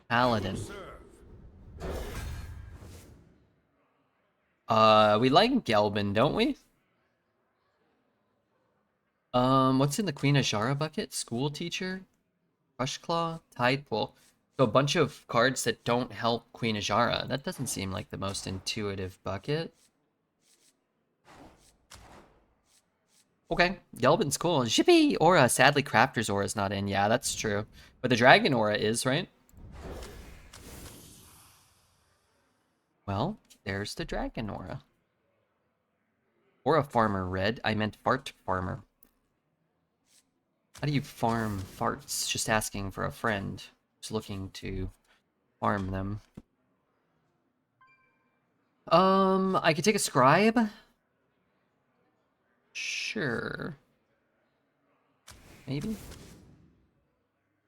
Paladin. We like Gelbin, don't we? What's in the Queen Ajara bucket? School Teacher, Crush Claw, Tide Pool. So a bunch of cards that don't help Queen Ajara. That doesn't seem like the most intuitive bucket. Okay, Gelbin's cool. Shippy Aura. Sadly, Crafter's Aura is not in. Yeah, that's true. But the Dragon Aura is, right? Well, there's the Dragon Aura. Aura Farmer Red. I meant Fart Farmer. How do you farm farts? Just asking for a friend who's looking to farm them. I could take a scribe. Sure. Maybe.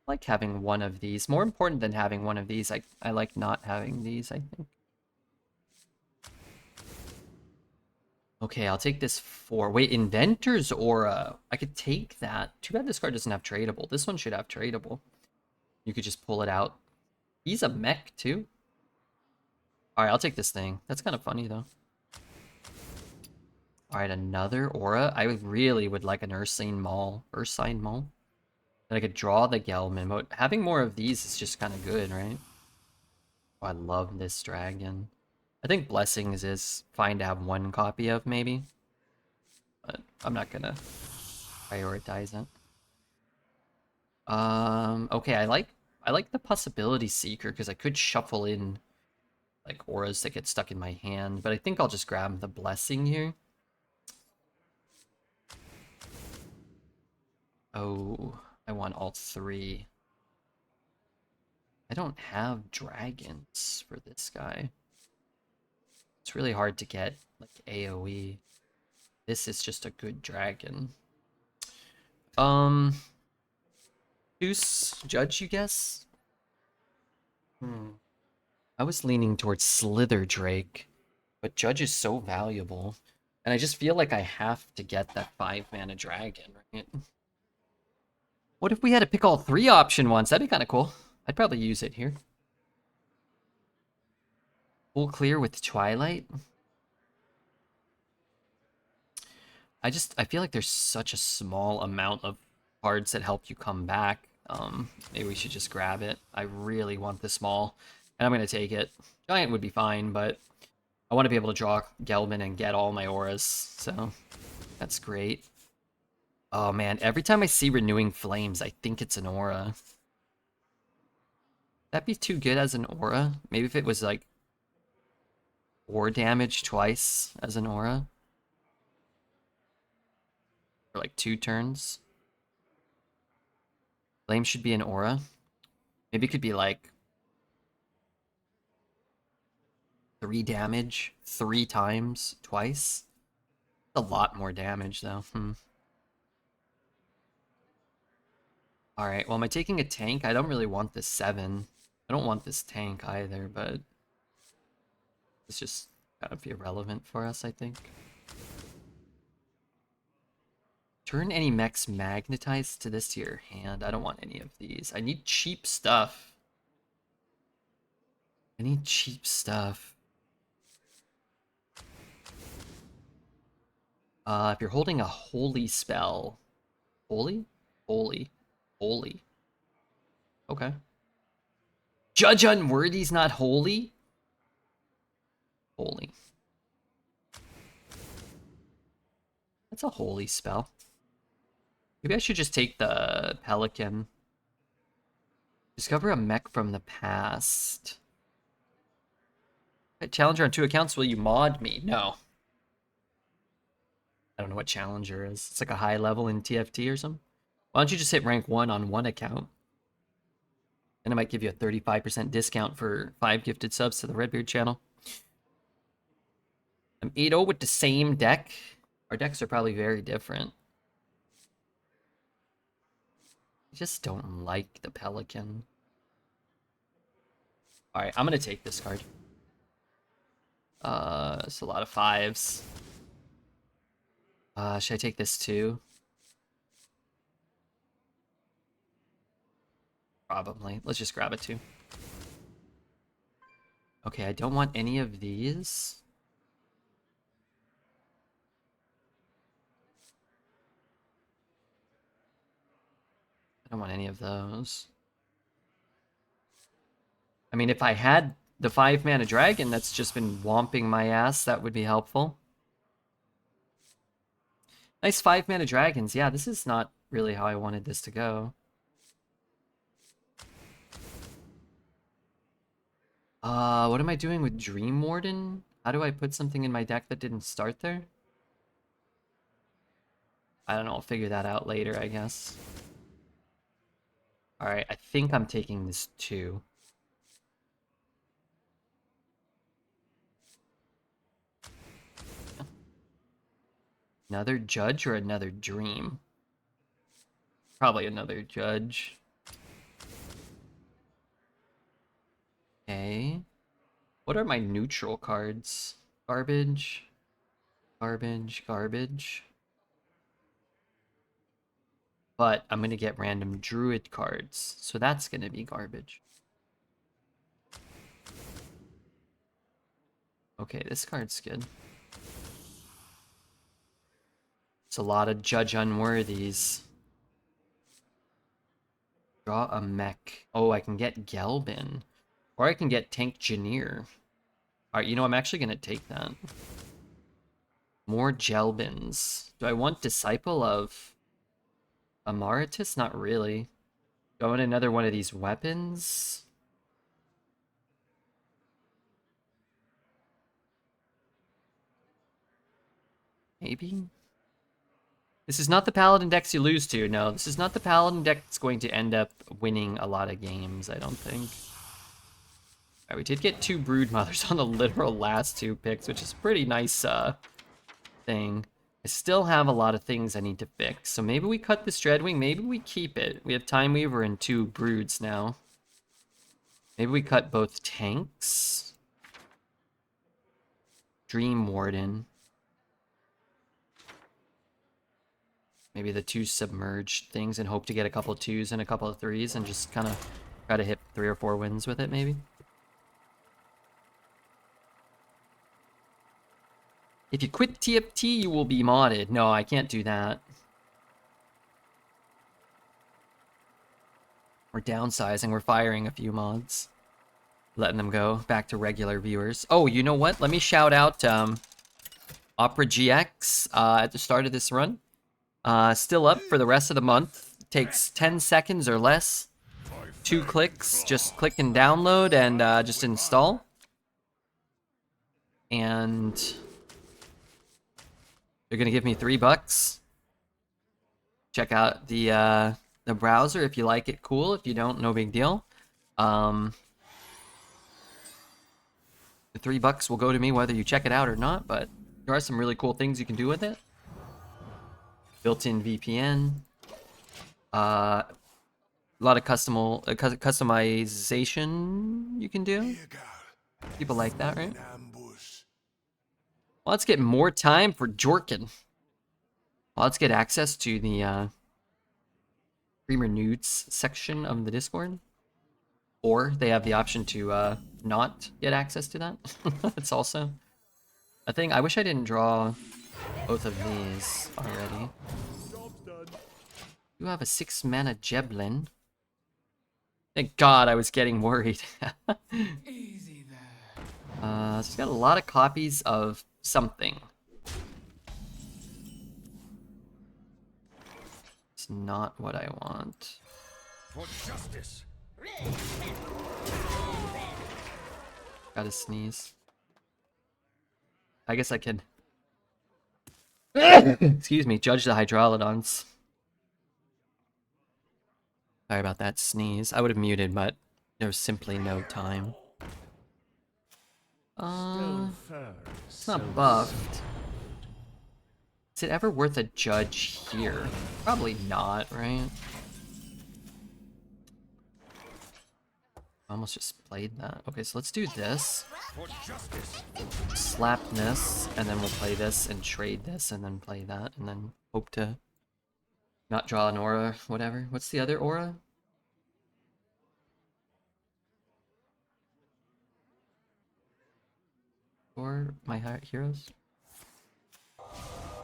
I like having one of these. More important than having one of these, I like not having these, I think. Okay, I'll take this for... Wait, Inventor's Aura. I could take that. Too bad this card doesn't have tradable. This one should have tradable. You could just pull it out. He's a mech, too. Alright, I'll take this thing. That's kind of funny, though. Alright, another Aura. I really would like an Ursine Maul. Ursine Maul? That I could draw the Gelman, but having more of these is just kind of good, right? Oh, I love this dragon. I think Blessings is fine to have one copy of, maybe. But I'm not gonna prioritize it. Okay, I like the Possibility Seeker because I could shuffle in like auras that get stuck in my hand, but I think I'll just grab the Blessing here. Oh, I want all three. I don't have dragons for this guy. It's really hard to get like AoE. This is just a good dragon. Deuce Judge, you guess? I was leaning towards Slither Drake, but Judge is so valuable. And I just feel like I have to get that 5-mana dragon, right? What if we had to pick all 3 option ones? That'd be kind of cool. I'd probably use it here. Full clear with Twilight? I feel like there's such a small amount of cards that help you come back. Maybe we should just grab it. I really want the small, and I'm gonna take it. Giant would be fine, but I want to be able to draw Gelman and get all my auras, so that's great. Oh man, every time I see Renewing Flames, I think it's an aura. That'd be too good as an aura. Maybe if it was like 4 damage twice as an aura. For like 2 turns. Flame should be an aura. Maybe it could be like 3 damage 3 times twice. A lot more damage though. Alright, well am I taking a tank? I don't really want this 7. I don't want this tank either, but it's just kind of irrelevant for us, I think. Turn any mechs magnetized to this to your hand. I don't want any of these. I need cheap stuff. I need cheap stuff. If you're holding a holy spell. Holy? Holy. Holy. Okay. Judge Unworthy's not holy? Holy. That's a holy spell. Maybe I should just take the Pelican. Discover a mech from the past. Challenger on 2 accounts, will you mod me? No. I don't know what Challenger is. It's like a high level in TFT or something. Why don't you just hit rank 1 on 1 account? And it might give you a 35% discount for 5 gifted subs to the Redbeard channel. I'm 8-0 with the same deck. Our decks are probably very different. I just don't like the Pelican. Alright, I'm gonna take this card. It's a lot of 5s. Should I take this too? Probably. Let's just grab it too. Okay, I don't want any of these. I don't want any of those. I mean, if I had the 5-mana dragon that's just been whomping my ass, that would be helpful. Nice 5-mana dragons. Yeah, this is not really how I wanted this to go. What am I doing with Dream Warden? How do I put something in my deck that didn't start there? I don't know, I'll figure that out later, I guess. Alright, I think I'm taking this too. Another Judge or another Dream? Probably another Judge. Okay. What are my neutral cards? Garbage. Garbage. Garbage. But I'm going to get random Druid cards, so that's going to be garbage. Okay, this card's good. It's a lot of Judge Unworthies. Draw a mech. Oh, I can get Gelbin. Or I can get Tank Engineer. Alright, you know, I'm actually going to take that. More Gelbins. Do I want Disciple of Amaritus? Not really. Do I want another one of these weapons? Maybe? This is not the Paladin decks you lose to. No, this is not the Paladin deck that's going to end up winning a lot of games, I don't think. Alright, we did get 2 Broodmothers on the literal last 2 picks, which is a pretty nice thing. I still have a lot of things I need to fix, so maybe we cut this Dreadwing, maybe we keep it. We have Time Weaver and 2 Broods now. Maybe we cut both tanks. Dream Warden. Maybe the 2 submerged things and hope to get a couple of 2s and a couple of 3s and just kind of try to hit 3 or 4 wins with it, maybe. If you quit TFT, you will be modded. No, I can't do that. We're downsizing. We're firing a few mods. Letting them go back to regular viewers. Oh, you know what? Let me shout out Opera GX at the start of this run. Still up for the rest of the month. Takes 10 seconds or less. 2 clicks. Just click and download and just install. And they're gonna give me $3. Check out the browser if you like it. Cool. If you don't, no big deal. The $3 will go to me whether you check it out or not. But there are some really cool things you can do with it. Built-in VPN. A lot of customization you can do. People like that, right? Well, let's get more time for Jorkin. Well, let's get access to the streamer nudes section of the Discord. Or they have the option to not get access to that. It's also a thing. I wish I didn't draw both of these already. You have a 6-mana Jeblin. Thank God, I was getting worried. Easy there. So it's got a lot of copies of something. It's not what I want. For justice. Gotta sneeze. I guess I can... Excuse me, judge the Hydrolodons. Sorry about that sneeze. I would have muted, but there was simply no time. It's not buffed. Is it ever worth a judge here? Probably not, right? I almost just played that. Okay, so let's do this. Slap this, and then we'll play this and trade this, and then play that, and then hope to not draw an aura, whatever. What's the other aura? for my heroes.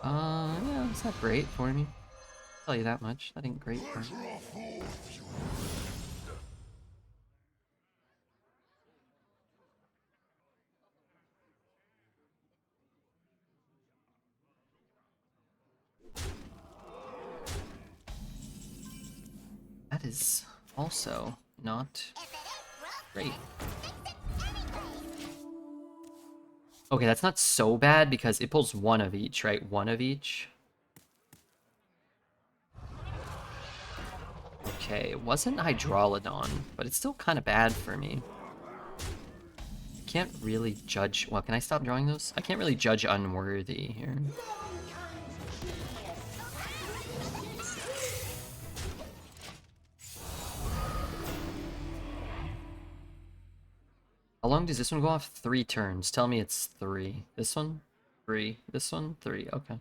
Yeah, it's not great for me. I'll tell you that much. That ain't great for me. That is also not great. Okay, that's not so bad because it pulls one of each, right? One of each. Okay, it wasn't Hydrolodon, but it's still kind of bad for me. I can't really judge... Well, can I stop drawing those? I can't really judge unworthy here. How long does this one go off? 3 turns. Tell me it's 3. This one? 3. This one? 3. Okay.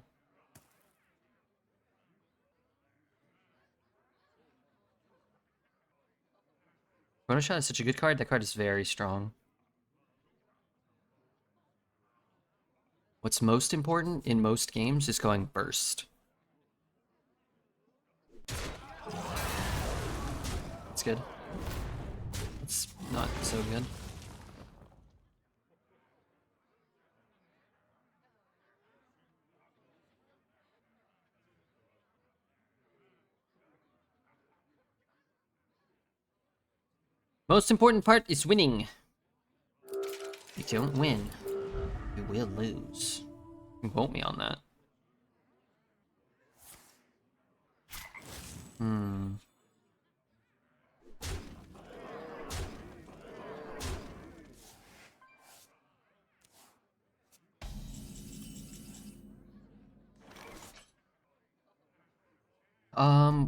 Chrono Shot is such a good card. That card is very strong. What's most important in most games is going burst. That's good. It's not so good. Most important part is winning. If you don't win, you will lose. You can quote me on that.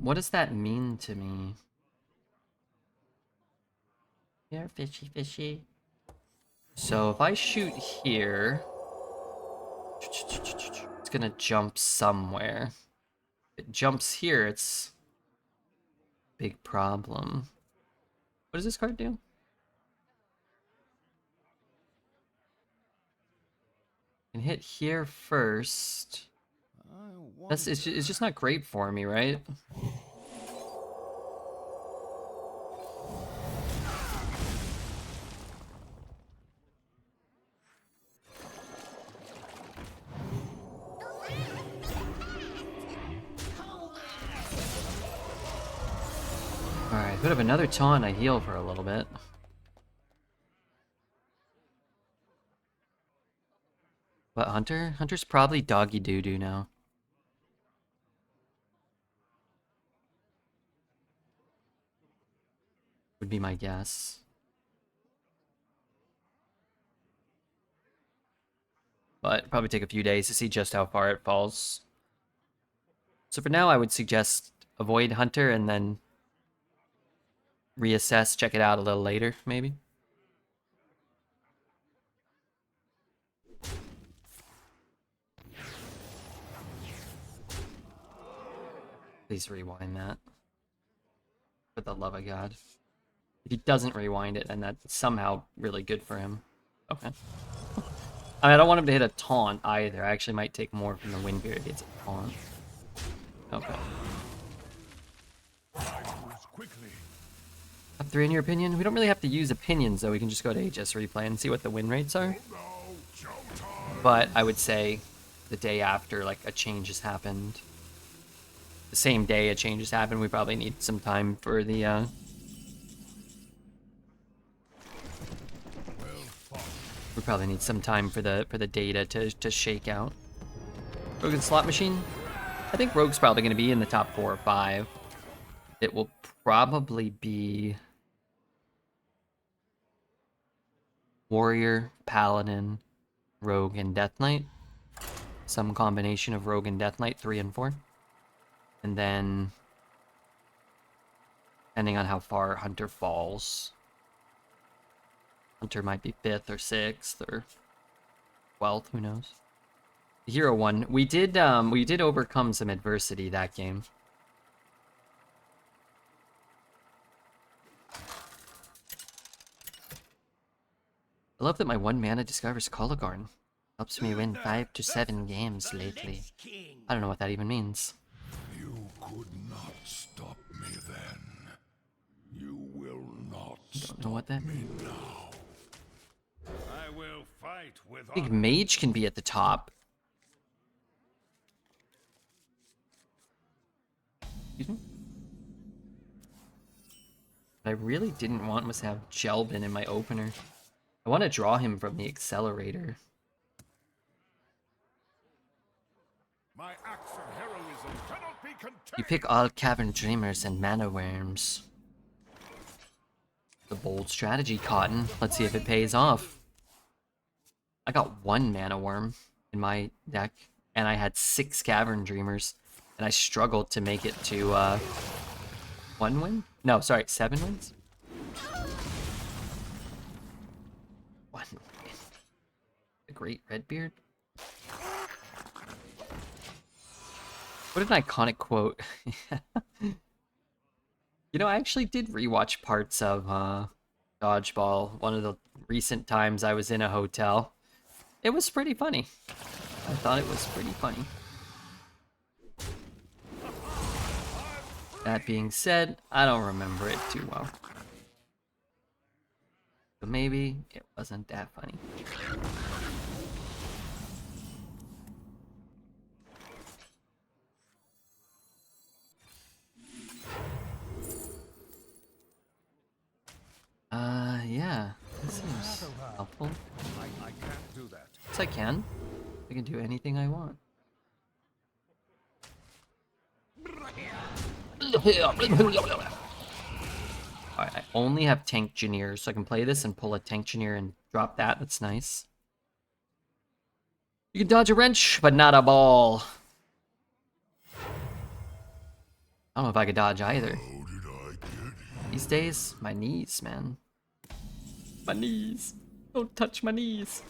What does that mean to me? Here, fishy, fishy. So if I shoot here, it's gonna jump somewhere. If it jumps here, it's a big problem. What does this card do? Can hit here first. It's just not great for me, right? Alright, put up another taunt, I heal for a little bit. But Hunter? Hunter's probably doggy doo-doo now. Would be my guess. But probably take a few days to see just how far it falls. So for now, I would suggest avoid Hunter and then reassess, check it out a little later, maybe. Please rewind that. For the love of God. If he doesn't rewind it, then that's somehow really good for him. Okay. I mean, I don't want him to hit a taunt either. I actually might take more from the Windbeard if he hits a taunt. Okay. Top 3 in your opinion? We don't really have to use opinions, though. We can just go to HS Replay and see what the win rates are. But I would say the day after, like, a change has happened. The same day a change has happened, we probably need some time for the, we probably need some time for the data to shake out. Rogue and Slot Machine? I think Rogue's probably going to be in the top 4 or 5. It will probably be Warrior, Paladin, Rogue, and Death Knight. Some combination of Rogue and Death Knight, 3 and 4. And then, depending on how far Hunter falls, Hunter might be 5th or 6th or 12th, who knows. The hero one, we did overcome some adversity that game. love that my 1 mana discovers Coligarn. Helps me win 5 to 7 games lately. I don't know what that even means. You could not stop me then. You will not Don't know what that means. now. I will fight with I think Mage can be at the top. Excuse me? What I really didn't want was to have Jelbin in my opener. I want to draw him from the accelerator. My acts of heroism cannot be contained. You pick all Cavern Dreamers and Mana Worms. The bold strategy, Cotton. Let's see if it pays off. I got 1 Mana Worm in my deck, and I had 6 Cavern Dreamers, and I struggled to make it to 1 win? No, sorry, 7 wins? 1 win. The Great Redbeard? What an iconic quote. You know, I actually did rewatch parts of Dodgeball one of the recent times I was in a hotel. It was pretty funny. I thought it was pretty funny. That being said, I don't remember it too well. So maybe it wasn't that funny. Yeah, this seems helpful. I can't do that. Yes, I can. I can do anything I want. Alright, I only have Tank Engineer, so I can play this and pull a Tank Engineer and drop that. That's nice. You can dodge a wrench, but not a ball. I don't know if I could dodge either. How did I get here? These days, my knees, man. My knees. Don't touch my knees.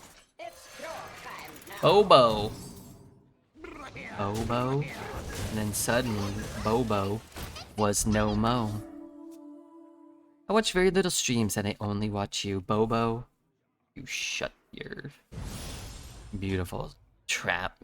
Bobo. Bobo. And then suddenly, Bobo was no mo. I watch very little streams and I only watch you. Bobo, you shut your beautiful trap.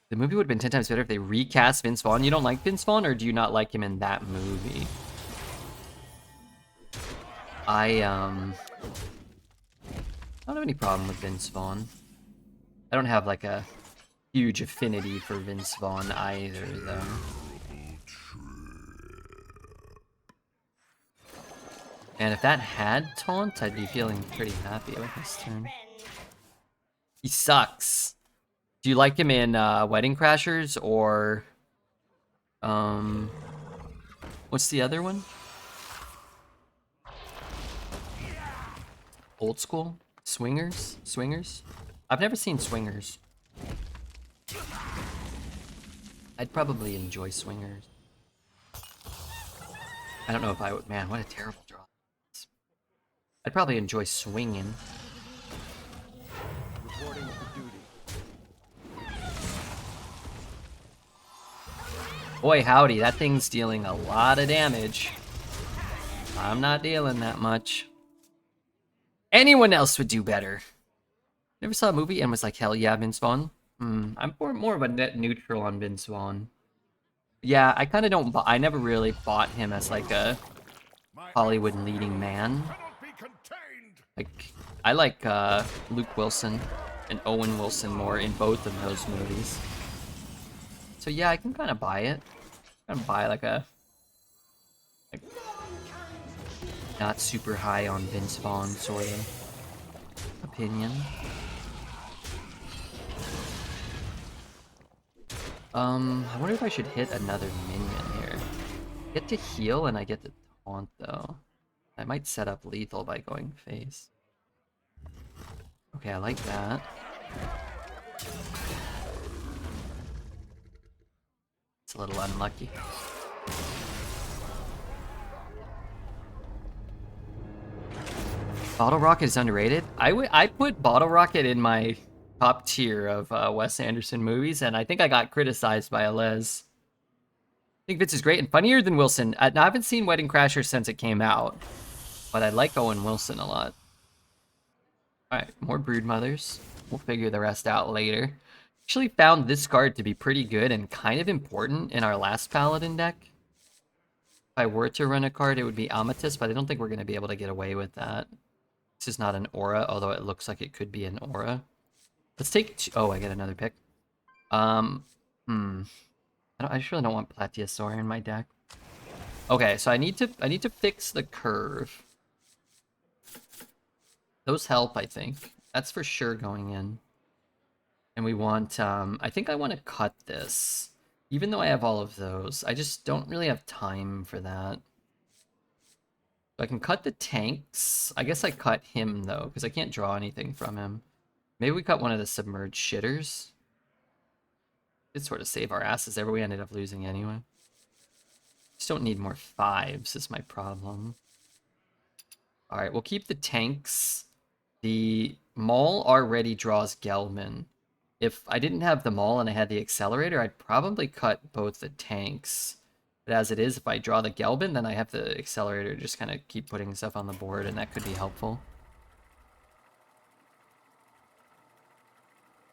The movie would have been 10 times better if they recast Vince Vaughn. You don't like Vince Vaughn, or do you not like him in that movie? I don't have any problem with Vince Vaughn. I don't have like a huge affinity for Vince Vaughn either, though. And if that had taunt, I'd be feeling pretty happy with this turn. He sucks. Do you like him in Wedding Crashers or what's the other one? Old School? Swingers? Swingers? I've never seen Swingers. I'd probably enjoy Swingers. I don't know if I would. Man, what a terrible draw. I'd probably enjoy swinging. Reporting for duty. Boy, howdy, that thing's dealing a lot of damage. I'm not dealing that much. Anyone else would do better. Never saw a movie and was like, hell yeah, Vince Vaughn. I'm more of a net neutral on Vince Vaughn. Yeah, I kind of don't. I never really bought him as like a Hollywood leading man. Like, I like Luke Wilson and Owen Wilson more in both of those movies. So yeah, I can kind of buy it. Kind of buy like a not super high on Vince Vaughn sort of opinion. I wonder if I should hit another minion here. Get to heal and I get to taunt though. I might set up lethal by going face. Okay, I like that. It's a little unlucky. Bottle Rocket is underrated. I put Bottle Rocket in my top tier of Wes Anderson movies, and I think I got criticized by Alez. I think Vince is great and funnier than Wilson. I haven't seen Wedding Crashers since it came out, but I like Owen Wilson a lot. Alright, more Broodmothers. We'll figure the rest out later. Actually found this card to be pretty good and kind of important in our last Paladin deck. If I were to run a card, it would be Amethyst, but I don't think we're going to be able to get away with that. This is not an aura, although it looks like it could be an aura. Let's take... Oh, I get another pick. I just really don't want Plateosaur in my deck. Okay, so I need to fix the curve. Those help, I think. That's for sure going in. And we want, I think I want to cut this. Even though I have all of those, I just don't really have time for that. So I can cut the tanks. I guess I cut him, though, because I can't draw anything from him. Maybe we cut one of the submerged shitters. Did sort of save our asses there, but we ended up losing anyway. Just don't need more 5s is my problem. Alright, we'll keep the tanks. The Maul already draws Gelman. If I didn't have the Maul and I had the Accelerator, I'd probably cut both the tanks. But as it is, if I draw the Gelman, then I have the Accelerator to just kind of keep putting stuff on the board, and that could be helpful.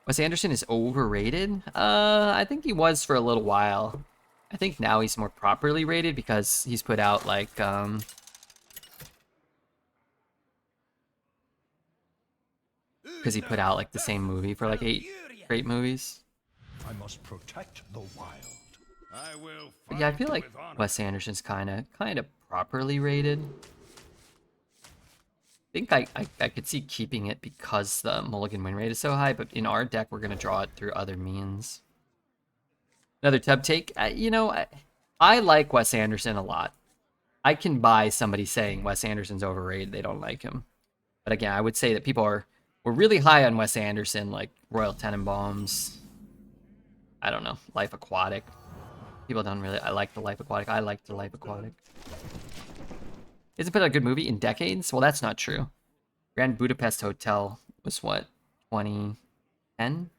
Wes Anderson is overrated? I think he was for a little while. I think now he's more properly rated because he's put out, like, because he put out, like, the same movie for, like, 8 great movies. I must protect the wild. I will. But yeah, I feel like Wes Anderson's kind of properly rated. I think I could see keeping it because the mulligan win rate is so high, but in our deck, we're going to draw it through other means. Another tub take. You know, I like Wes Anderson a lot. I can buy somebody saying Wes Anderson's overrated. They don't like him. But again, I would say that people were really high on Wes Anderson, like Royal Tenenbaums. I don't know, Life Aquatic. People don't really... I like the Life Aquatic. I like the Life Aquatic. Isn't it a good movie in decades? Well, that's not true. Grand Budapest Hotel was what? 2010?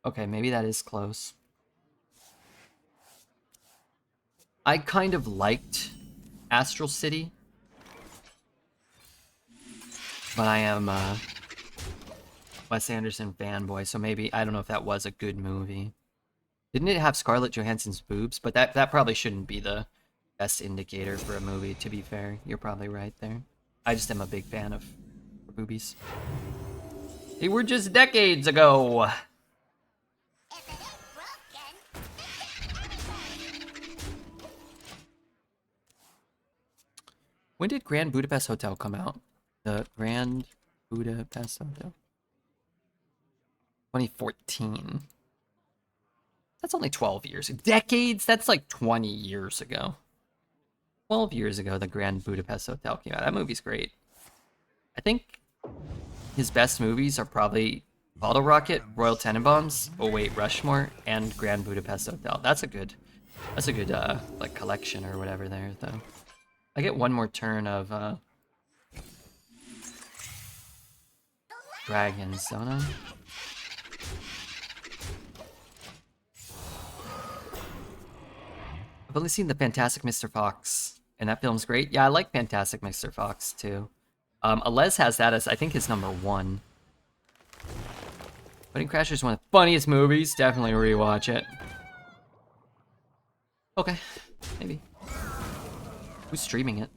Okay, maybe that is close. I kind of liked Astral City. But I am a Wes Anderson fanboy, so maybe... I don't know if that was a good movie. Didn't it have Scarlett Johansson's boobs? But that probably shouldn't be the best indicator for a movie, to be fair. You're probably right there. I just am a big fan of boobies. They were just decades ago! When did Grand Budapest Hotel come out? The Grand Budapest Hotel? 2014. That's only 12 years. Decades? That's like 20 years ago. 12 years ago, the Grand Budapest Hotel came out. That movie's great. I think his best movies are probably Bottle Rocket, Royal Tenenbaums, Oh Wait, Rushmore, and Grand Budapest Hotel. That's a good like collection or whatever there, though. I get one more turn of dragons, don't I? I've only seen the Fantastic Mr. Fox, and that film's great. Yeah, I like Fantastic Mr. Fox, too. Alez has that as, I think, his number 1. Wedding Crashers is one of the funniest movies. Definitely rewatch it. Okay, maybe. Who's streaming it?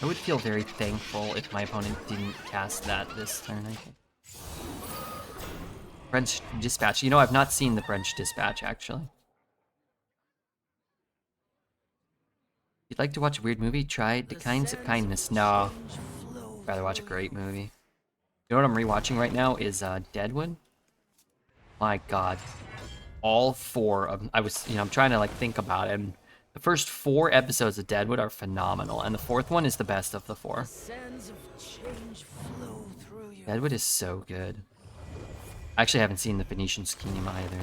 I would feel very thankful if my opponent didn't cast that this turn, I think. French Dispatch. You know, I've not seen the French Dispatch, actually. If you'd like to watch a weird movie, try The Kinds of Kindness. No. I'd rather watch a great movie. You know what I'm rewatching right now is Deadwood. My god. All 4 of them. I'm trying to, like, think about it. And The first 4 episodes of Deadwood are phenomenal, and the 4th one is the best of the 4. Sands of change flow through you. Deadwood is so good. I actually haven't seen the Phoenician Scheme either.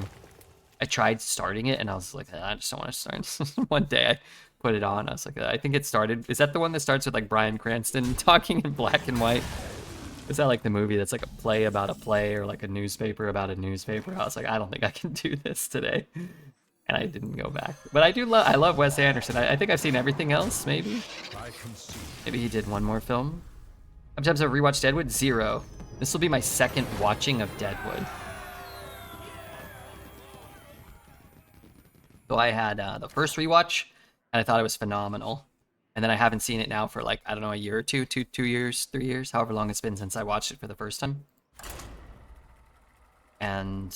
I tried starting it, and I was like, I just don't want to start. One day I put it on. I was like, I think it started. Is that the one that starts with like Bryan Cranston talking in black and white? Is that like the movie that's like a play about a play or like a newspaper about a newspaper? I was like, I don't think I can do this today. And I didn't go back. But I do love, I love Wes Anderson. I think I've seen everything else, maybe. Maybe he did one more film. How many times have I rewatched Deadwood? 0. This will be my 2nd watching of Deadwood. So I had the first rewatch, and I thought it was phenomenal. And then I haven't seen it now for like, I don't know, a year or two, 2 years, 3 years, however long it's been since I watched it for the first time. And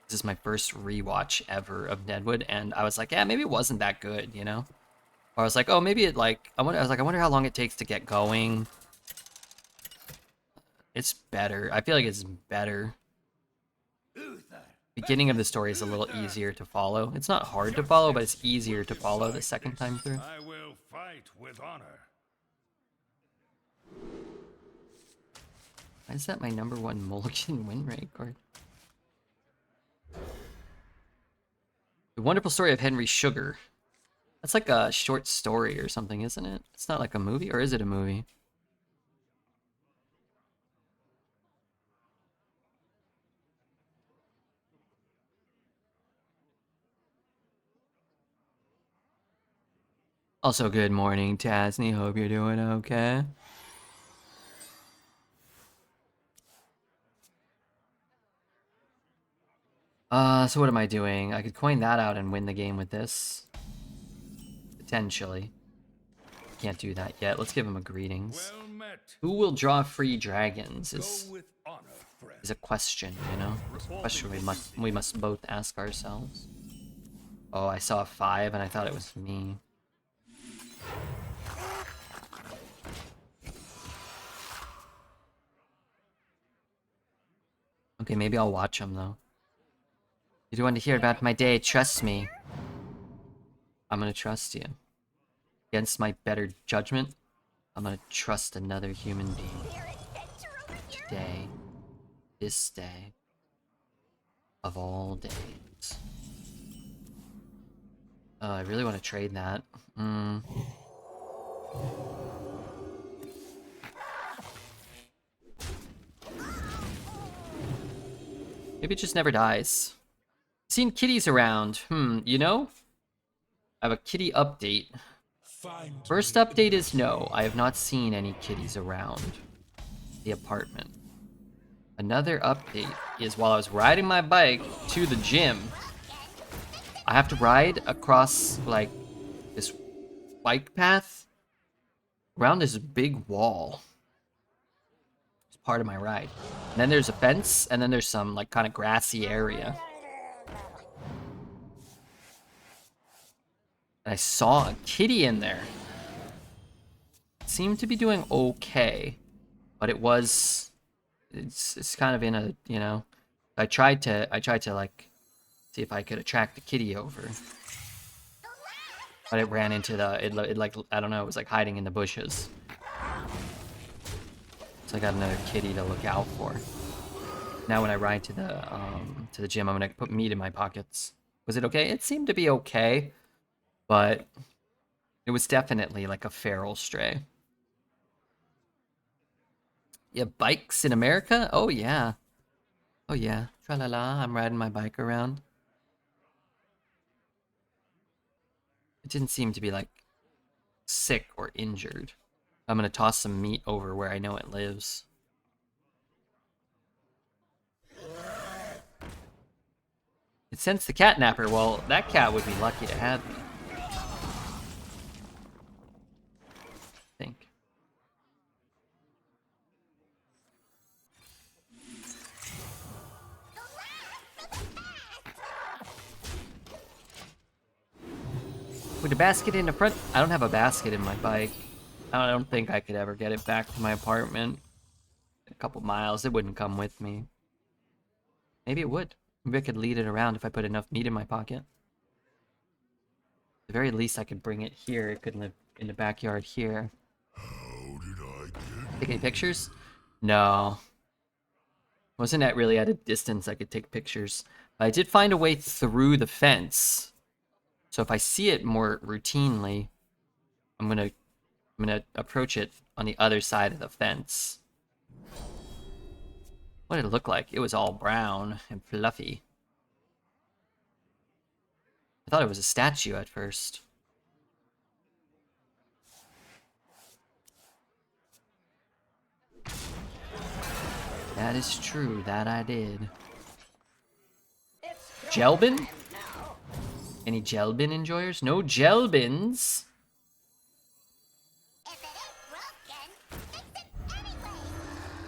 this is my first rewatch ever of Deadwood, and I was like, yeah, maybe it wasn't that good, you know? Or I was like, oh, maybe it like, I wonder how long it takes to get going. It's better. I feel like it's better. Beginning of the story is a little easier to follow. It's not hard to follow, but it's easier to follow the second time through. I will fight with honor. Why is that my #1 Mulligan win rate card? The Wonderful Story of Henry Sugar. That's like a short story or something, isn't it? It's not like a movie, or is it a movie? Also, good morning, Tasney. Hope you're doing okay. So what am I doing? I could coin that out and win the game with this. Potentially. Can't do that yet. Let's give him a greetings. Well met. Who will draw free dragons is Go with honor, friend. a question, you know? It's a question we must both ask ourselves. Oh, I saw a 5 and I thought it was me. Okay, maybe I'll watch them though. You don't want to hear about my day, trust me. I'm gonna trust you. Against my better judgment, I'm gonna trust another human being. Today. This day. Of all days. Oh, I really want to trade that. Maybe it just never dies. Seen kitties around. You know? I have a kitty update. First update is no, I have not seen any kitties around the apartment. Another update is while I was riding my bike to the gym, I have to ride across, like, this bike path around this big wall. It's part of my ride. And then there's a fence, and then there's some, like, kind of grassy area. And I saw a kitty in there. It seemed to be doing okay, but it's kind of in a, you know, I tried to like see if I could attract the kitty over, but it ran into it like, I don't know, it was like hiding in the bushes. So I got another kitty to look out for. Now when I ride to the gym, I'm gonna put meat in my pockets. Was it okay? It seemed to be okay, but it was definitely like a feral stray. Yeah, bikes in America? Oh yeah. Oh yeah. Tra-la-la, I'm riding my bike around. It didn't seem to be like sick or injured. I'm gonna toss some meat over where I know it lives. It sensed the catnapper. Well, that cat would be lucky to have me. I think. With a basket in the front? I don't have a basket in my bike. I don't think I could ever get it back to my apartment. A couple miles, it wouldn't come with me. Maybe it would. Maybe I could lead it around if I put enough meat in my pocket. the very least, I could bring it here. It could live in the backyard here. How did I get Take any pictures? No. Wasn't that really at a distance I could take pictures. But I did find a way through the fence. So if I see it more routinely, I'm gonna approach it on the other side of the fence. What did it look like? It was all brown and fluffy. I thought it was a statue at first. That is true, that I did. Gelbin? Any Gelbin enjoyers? No Gelbins!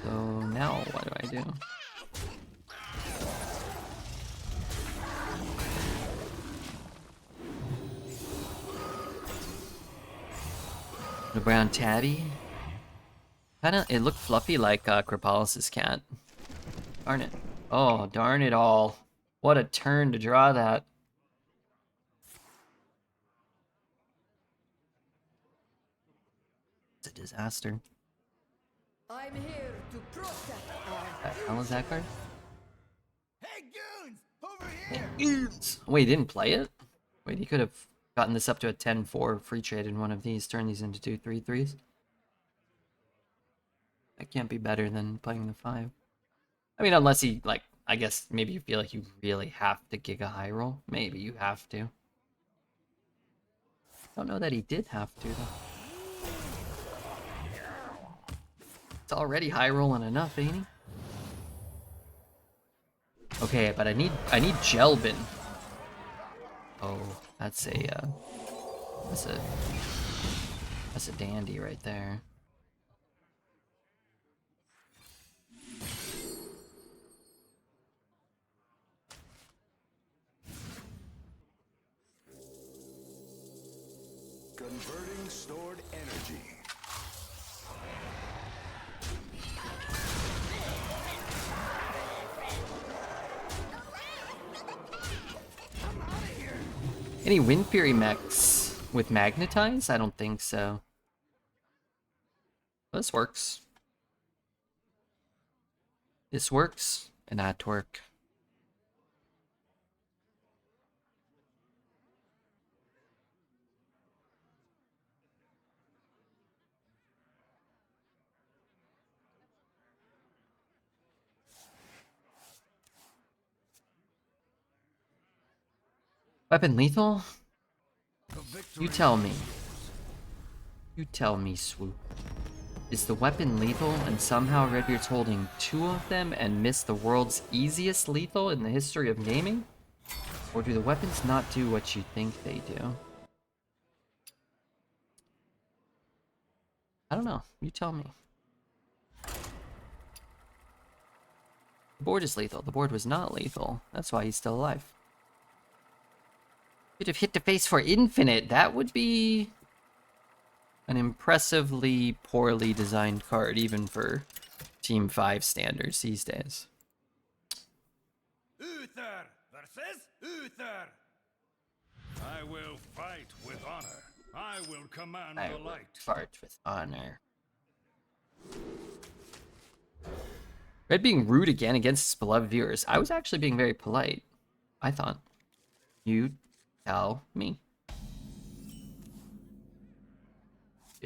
So now what do I do? The brown tabby? Kinda, it looked fluffy like Cripolis' cat. Darn it. Oh, darn it all. What a turn to draw that. It's a disaster. I'm here to protect our How is that card? Hey goons! Over here! Yes. Wait, he didn't play it? Wait, he could have gotten this up to a 10-4 free trade in one of these, turn these into 2 3/3s. That can't be better than playing the 5. I mean, unless he, like, I guess maybe you feel like you really have to Giga high roll. Maybe you have to. Don't know that he did have to, though. It's already high rolling enough, ain't he? Okay, but I need Gelbin. Oh, that's a dandy right there. converting stored energy? Any Wind Fury mechs with Magnetize? I don't think so. This works. This works, and that work. Weapon lethal? You tell me. You tell me, Swoop. Is the weapon lethal and somehow Redbeard's holding 2 of them and missed the world's easiest lethal in the history of gaming? Or do the weapons not do what you think they do? I don't know. You tell me. The board is lethal. The board was not lethal. That's why he's still alive. Could have hit the face for infinite. That would be an impressively poorly designed card, even for Team 5 standards these days. Uther versus Uther. I will fight with honor. I will command I the will light. fight with honor. Red being rude again against his beloved viewers. I was actually being very polite, I thought. You tell me.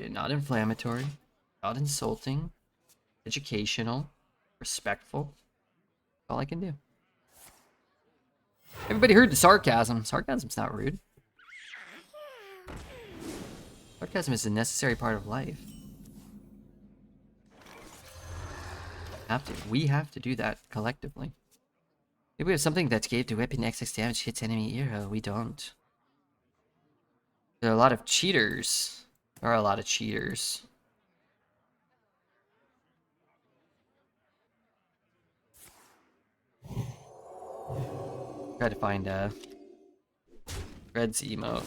Not inflammatory, not insulting, educational, respectful. That's all I can do. Everybody heard the sarcasm. Sarcasm's not rude. Sarcasm is a necessary part of life. We have to do that collectively. Maybe we have something that gave to weapon XX damage hits enemy ear. We don't. There are a lot of cheaters. There are a lot of cheaters. Try to find Red's emote.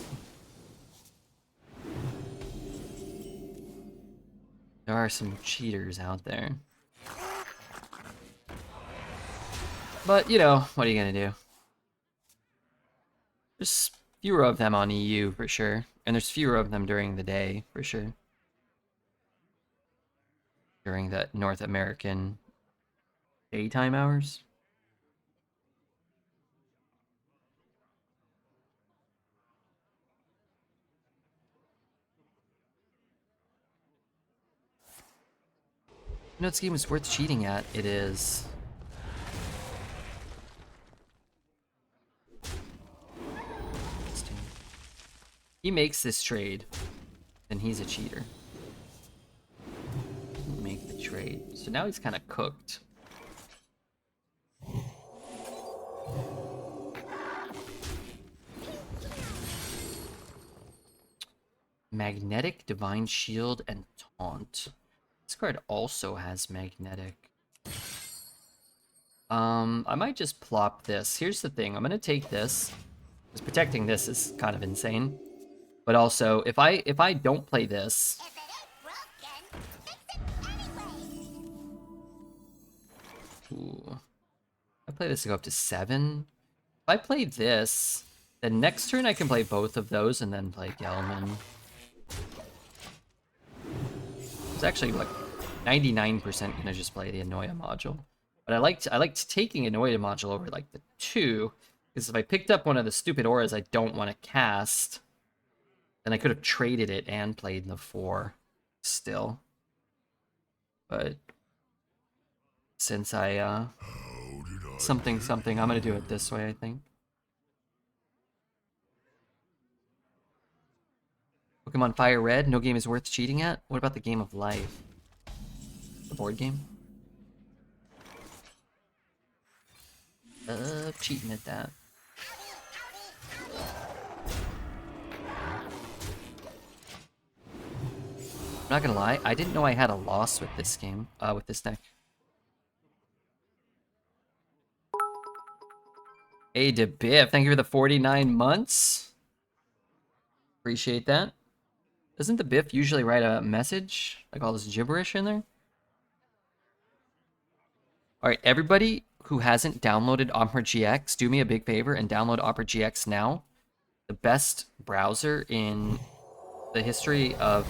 There are some cheaters out there. But, you know, what are you gonna do? There's fewer of them on EU for sure, and there's fewer of them during the day for sure. During the North American daytime hours. You know, this game is worth cheating at. It is. He makes this trade, then he's a cheater. Make the trade. So now he's kind of cooked. Magnetic, Divine Shield, and Taunt. This card also has Magnetic. I might just plop this. Here's the thing. I'm going to take this. Because protecting this is kind of insane. But also, if I don't play this... Ooh. I play this to go up to 7. If I play this, then next turn I can play both of those and then play Gelman. It's actually like 99% gonna just play the Anoia module. But I liked taking Anoia module over like the 2, because if I picked up one of the stupid auras I don't want to cast, then I could have traded it and played the 4 still. But since I something, I'm gonna do it this way, I think. Pokemon Fire Red, no game is worth cheating at? What about the Game of Life? The board game? Cheating at that. I'm not gonna lie, I didn't know I had a loss with this game, with this deck. Hey, DeBiff, thank you for the 49 months. Appreciate that. Doesn't the Biff usually write a message? Like all this gibberish in there? Alright, everybody who hasn't downloaded Opera GX, do me a big favor and download Opera GX now. The best browser in the history of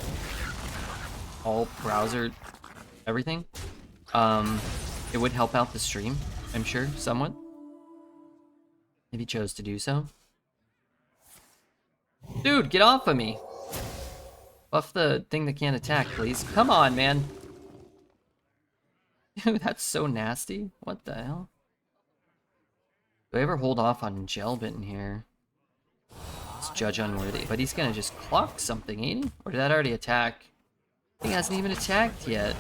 all browser everything. It would help out the stream, I'm sure, somewhat. If he chose to do so. Dude, get off of me! Buff the thing that can't attack, please. Come on, man! Dude, that's so nasty. What the hell? Do I ever hold off on Gelbin here? It's Judge Unworthy. But he's gonna just clock something, ain't he? Or did that already attack? He hasn't even attacked yet.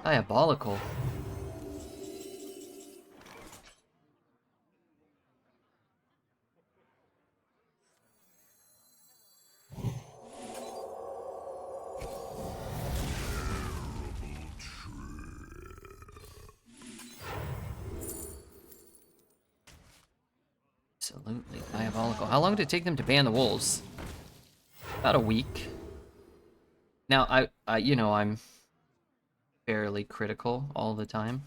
Diabolical. Absolutely diabolical. How long did it take them to ban the wolves? About a week. Now, you know, I'm fairly critical all the time.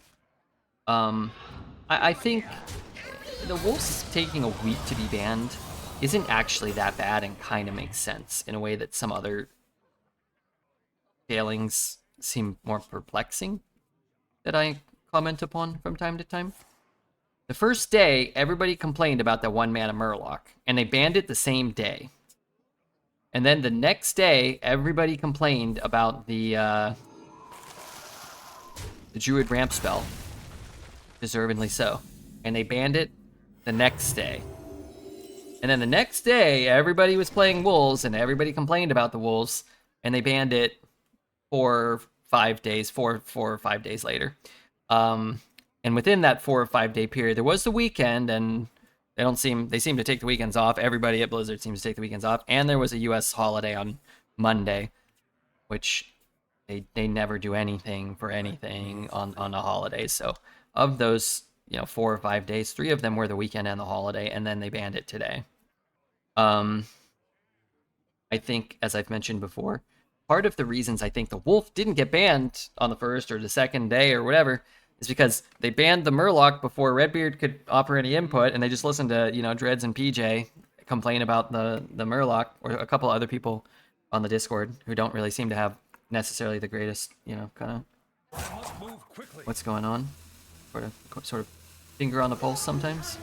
I think the wolves taking a week to be banned isn't actually that bad and kind of makes sense in a way that some other failings seem more perplexing that I comment upon from time to time. The first day, everybody complained about the 1-mana Murloc, and they banned it the same day. And then the next day, everybody complained about the Druid ramp spell. Deservedly so. And they banned it the next day. And then the next day, everybody was playing wolves, and everybody complained about the wolves, and they banned it for 5 days, four or 5 days later. And within that 4 or 5 day period, there was the weekend, and they seem to take the weekends off. Everybody at Blizzard seems to take the weekends off. And there was a US holiday on Monday, which they never do anything for anything on a holiday. So of those, 4 or 5 days, 3 of them were the weekend and the holiday, and then they banned it today. I think, as I've mentioned before, part of the reasons I think the wolf didn't get banned on the first or the second day or whatever is because they banned the Murloc before Redbeard could offer any input, and they just listened to, you know, Dreads and PJ complain about the Murloc, or a couple other people on the Discord who don't really seem to have necessarily the greatest, you know, kind Must move quickly. of what's going on. Sort of finger on the pulse sometimes.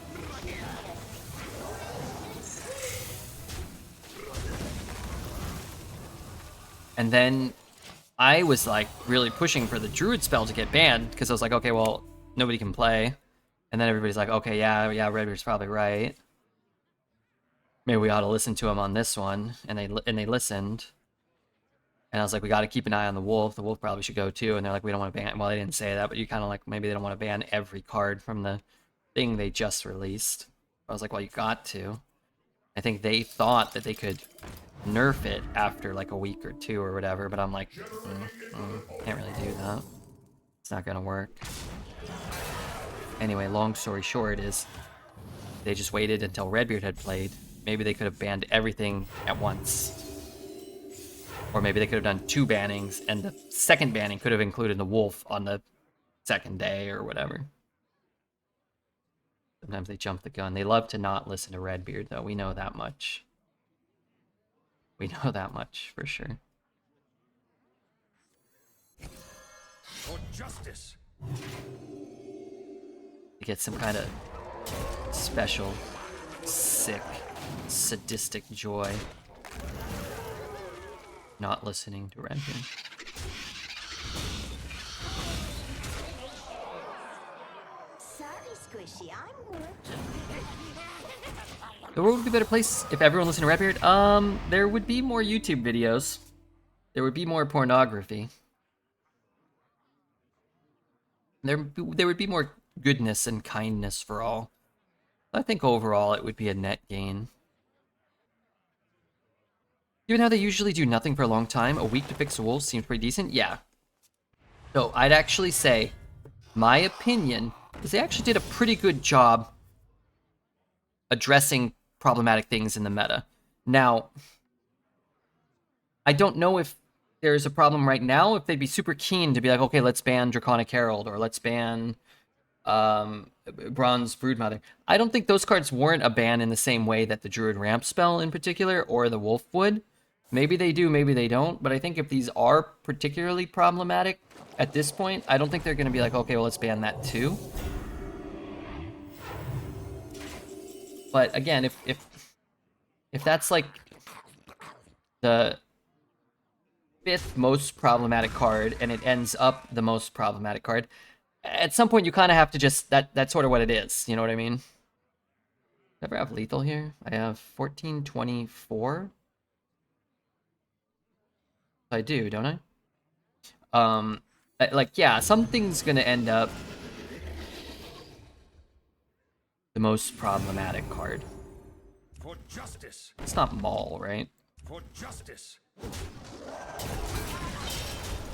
And then I was like really pushing for the Druid spell to get banned because I was like, okay, well, nobody can play. And then everybody's like, okay, yeah, Redbeard's probably right. Maybe we ought to listen to him on this one. And they listened. And I was like, we got to keep an eye on the Wolf. The Wolf probably should go too. And they're like, we don't want to ban. Well, they didn't say that, but you kind of like, maybe they don't want to ban every card from the thing they just released. I was like, well, you got to. I think they thought that they could nerf it after like a week or two or whatever, but I'm like, can't really do that. It's not gonna work. Anyway, long story short is they just waited until Redbeard had played. Maybe they could have banned everything at once. Or maybe they could have done 2 bannings, and the second banning could have included the Wolf on the second day or whatever. Sometimes they jump the gun. They love to not listen to Redbeard, though. We know that much. We know that much for sure. For justice. To get some kind of special, sick, sadistic joy. Not listening to Redbeard. Sorry, Squishy, I'm working. The world would be a better place if everyone listened to Redbeard. There would be more YouTube videos. There would be more pornography. There would be more goodness and kindness for all. I think overall it would be a net gain. Given how they usually do nothing for a long time, a week to fix a wolf seems pretty decent. Yeah. So I'd actually say, my opinion is they actually did a pretty good job addressing problematic things in the meta. Now, I don't know if there's a problem right now, if they'd be super keen to be like, okay, let's ban Draconic Herald, or let's ban Bronze Broodmother. I don't think those cards warrant a ban in the same way that the Druid Ramp spell in particular, or the Wolf would. Maybe they do, maybe they don't, but I think if these are particularly problematic at this point, I don't think they're going to be like, okay, well, let's ban that too. But again, if that's like the 5th most problematic card and it ends up the most problematic card, at some point you kind of have to just, that's sort of what it is, you know what I mean? Do I ever have lethal here? I have 1424. I do, don't I? Like, yeah, something's gonna end up the most problematic card. For justice. It's not Maul, right? For justice.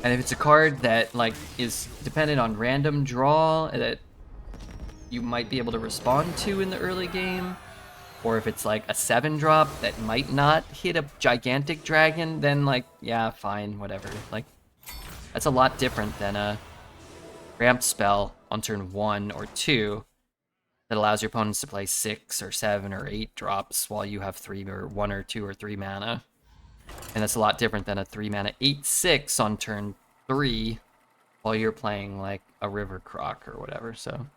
And if it's a card that, like, is dependent on random draw that you might be able to respond to in the early game, or if it's like a 7-drop that might not hit a gigantic dragon, then, like, yeah, fine, whatever. Like, that's a lot different than a ramp spell on turn 1 or 2 that allows your opponents to play 6 or 7 or 8 drops while you have 3 or 1 or 2 or 3 mana. And that's a lot different than a 3 mana 8/6 on turn 3 while you're playing like a River Croc or whatever. So there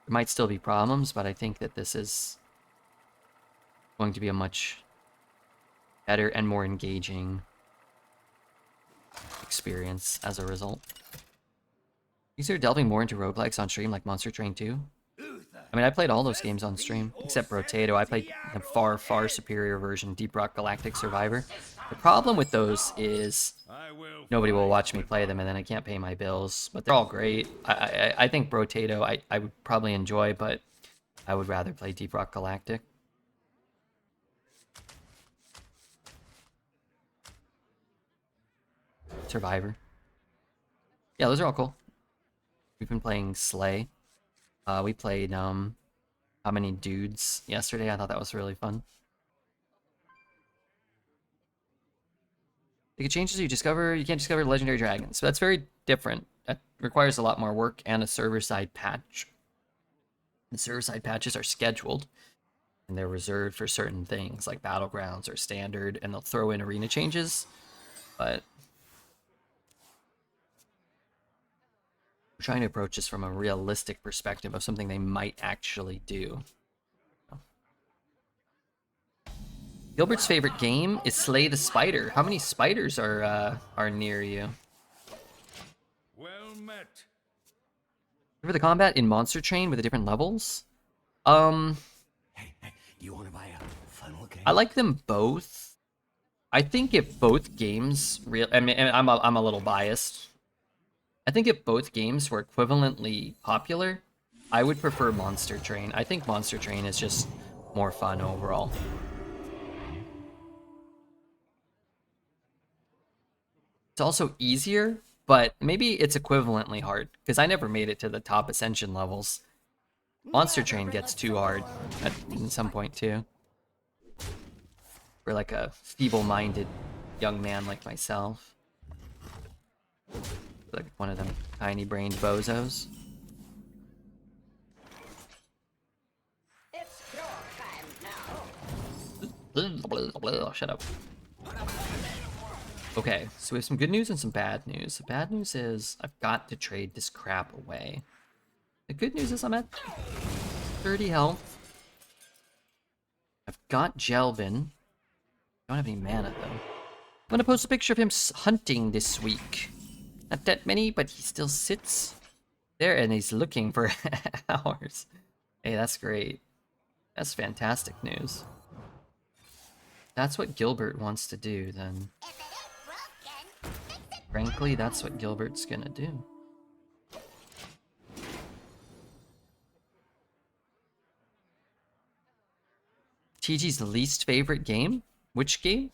might still be problems, but I think that this is going to be a much better and more engaging experience as a result. You consider delving more into roguelikes on stream like Monster Train 2? I mean, I played all those games on stream, except Rotato. I played the far, far superior version, Deep Rock Galactic Survivor. The problem with those is nobody will watch me play them, and then I can't pay my bills. But they're all great. I think Rotato I would probably enjoy, but I would rather play Deep Rock Galactic. Survivor. Yeah, those are all cool. We've been playing Slay. We played, How Many Dudes yesterday. I thought that was really fun. It changes you can't discover legendary dragons. So that's very different. That requires a lot more work and a server-side patch. The server-side patches are scheduled, and they're reserved for certain things like battlegrounds or standard, and they'll throw in arena changes. But we're trying to approach this from a realistic perspective of something they might actually do. Gilbert's favorite game is Slay the Spider. How many spiders are near you? Well met. Remember the combat in Monster Train with the different levels? Hey, do you want to buy a funnel cake? I like them both. I think if both games I mean, I'm a little biased. I think if both games were equivalently popular, I would prefer Monster Train. I think Monster Train is just more fun overall. It's also easier, but maybe it's equivalently hard, because I never made it to the top Ascension levels. Monster Train gets too hard at some point too. For like a feeble-minded young man like myself. Like one of them tiny-brained bozos. It's your time now. Shut up. Okay, so we have some good news and some bad news. The bad news is I've got to trade this crap away. The good news is I'm at 30 health. I've got Jelvin. Don't have any mana though. I'm gonna post a picture of him hunting this week. Not that many, but he still sits there and he's looking for hours. Hey, that's great. That's fantastic news. That's what Gilbert wants to do, then. Frankly, that's what Gilbert's gonna do. TG's least favorite game? Which game?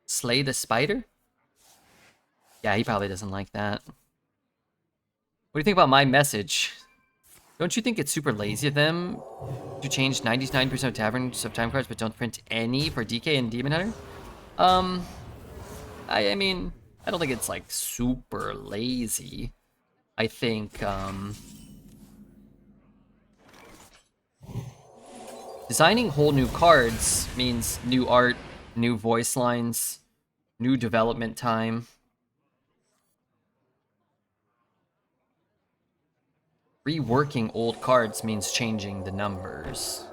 Slay the Spider? Yeah, he probably doesn't like that. What do you think about my message? Don't you think it's super lazy of them to change 99% of Taverns of Time cards but don't print any for DK and Demon Hunter? I mean, I don't think it's like super lazy. I think designing whole new cards means new art, new voice lines, new development time. Reworking old cards means changing the numbers.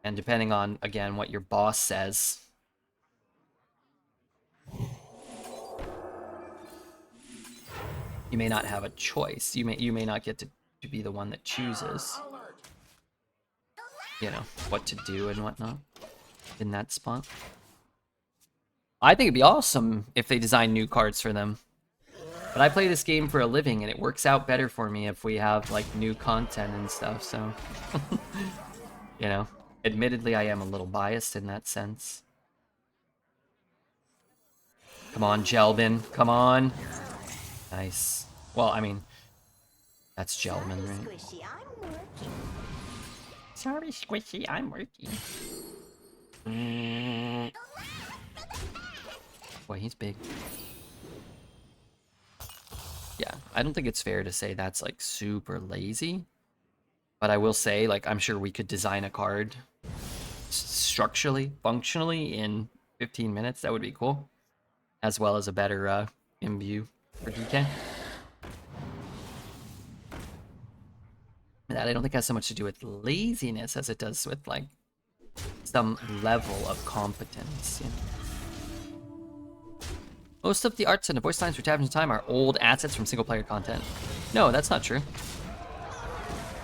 And depending on, again, what your boss says. You may not have a choice. You may not get to be the one that chooses. You know, what to do and whatnot in that spot. I think it'd be awesome if they design new cards for them. But I play this game for a living, and it works out better for me if we have, like, new content and stuff, so... you know, admittedly, I am a little biased in that sense. Come on, Jelvin, come on! Nice. Well, I mean, that's Jelvin, right? Squishy, I'm working. Sorry, Squishy, I'm working. Boy, he's big. Yeah, I don't think it's fair to say that's, like, super lazy. But I will say, like, I'm sure we could design a card structurally, functionally, in 15 minutes. That would be cool. As well as a better imbue for DK. That I don't think has so much to do with laziness as it does with, like, some level of competence, you know? Most of the arts and the voice lines for Taverns of Time are old assets from single-player content. No, that's not true.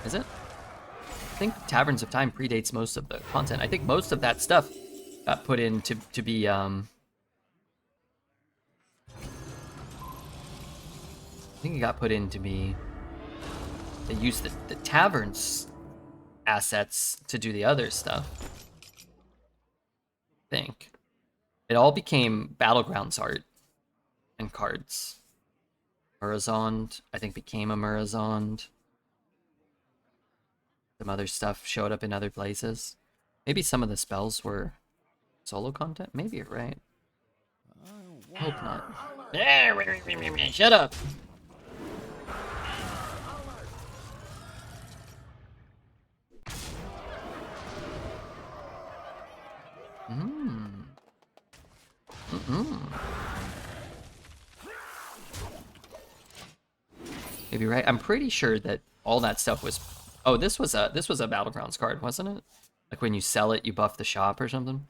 Is it? I think Taverns of Time predates most of the content. I think most of that stuff got put in to be, I think it got put in to be... They used the Taverns assets to do the other stuff. I think. It all became Battlegrounds art and cards. Murazond, I think, became a Murazond. Some other stuff showed up in other places. Maybe some of the spells were solo content? Maybe you're right. I hope not. Shut up! Maybe right. I'm pretty sure that all that stuff was. Oh, this was a Battlegrounds card, wasn't it? Like when you sell it, you buff the shop or something.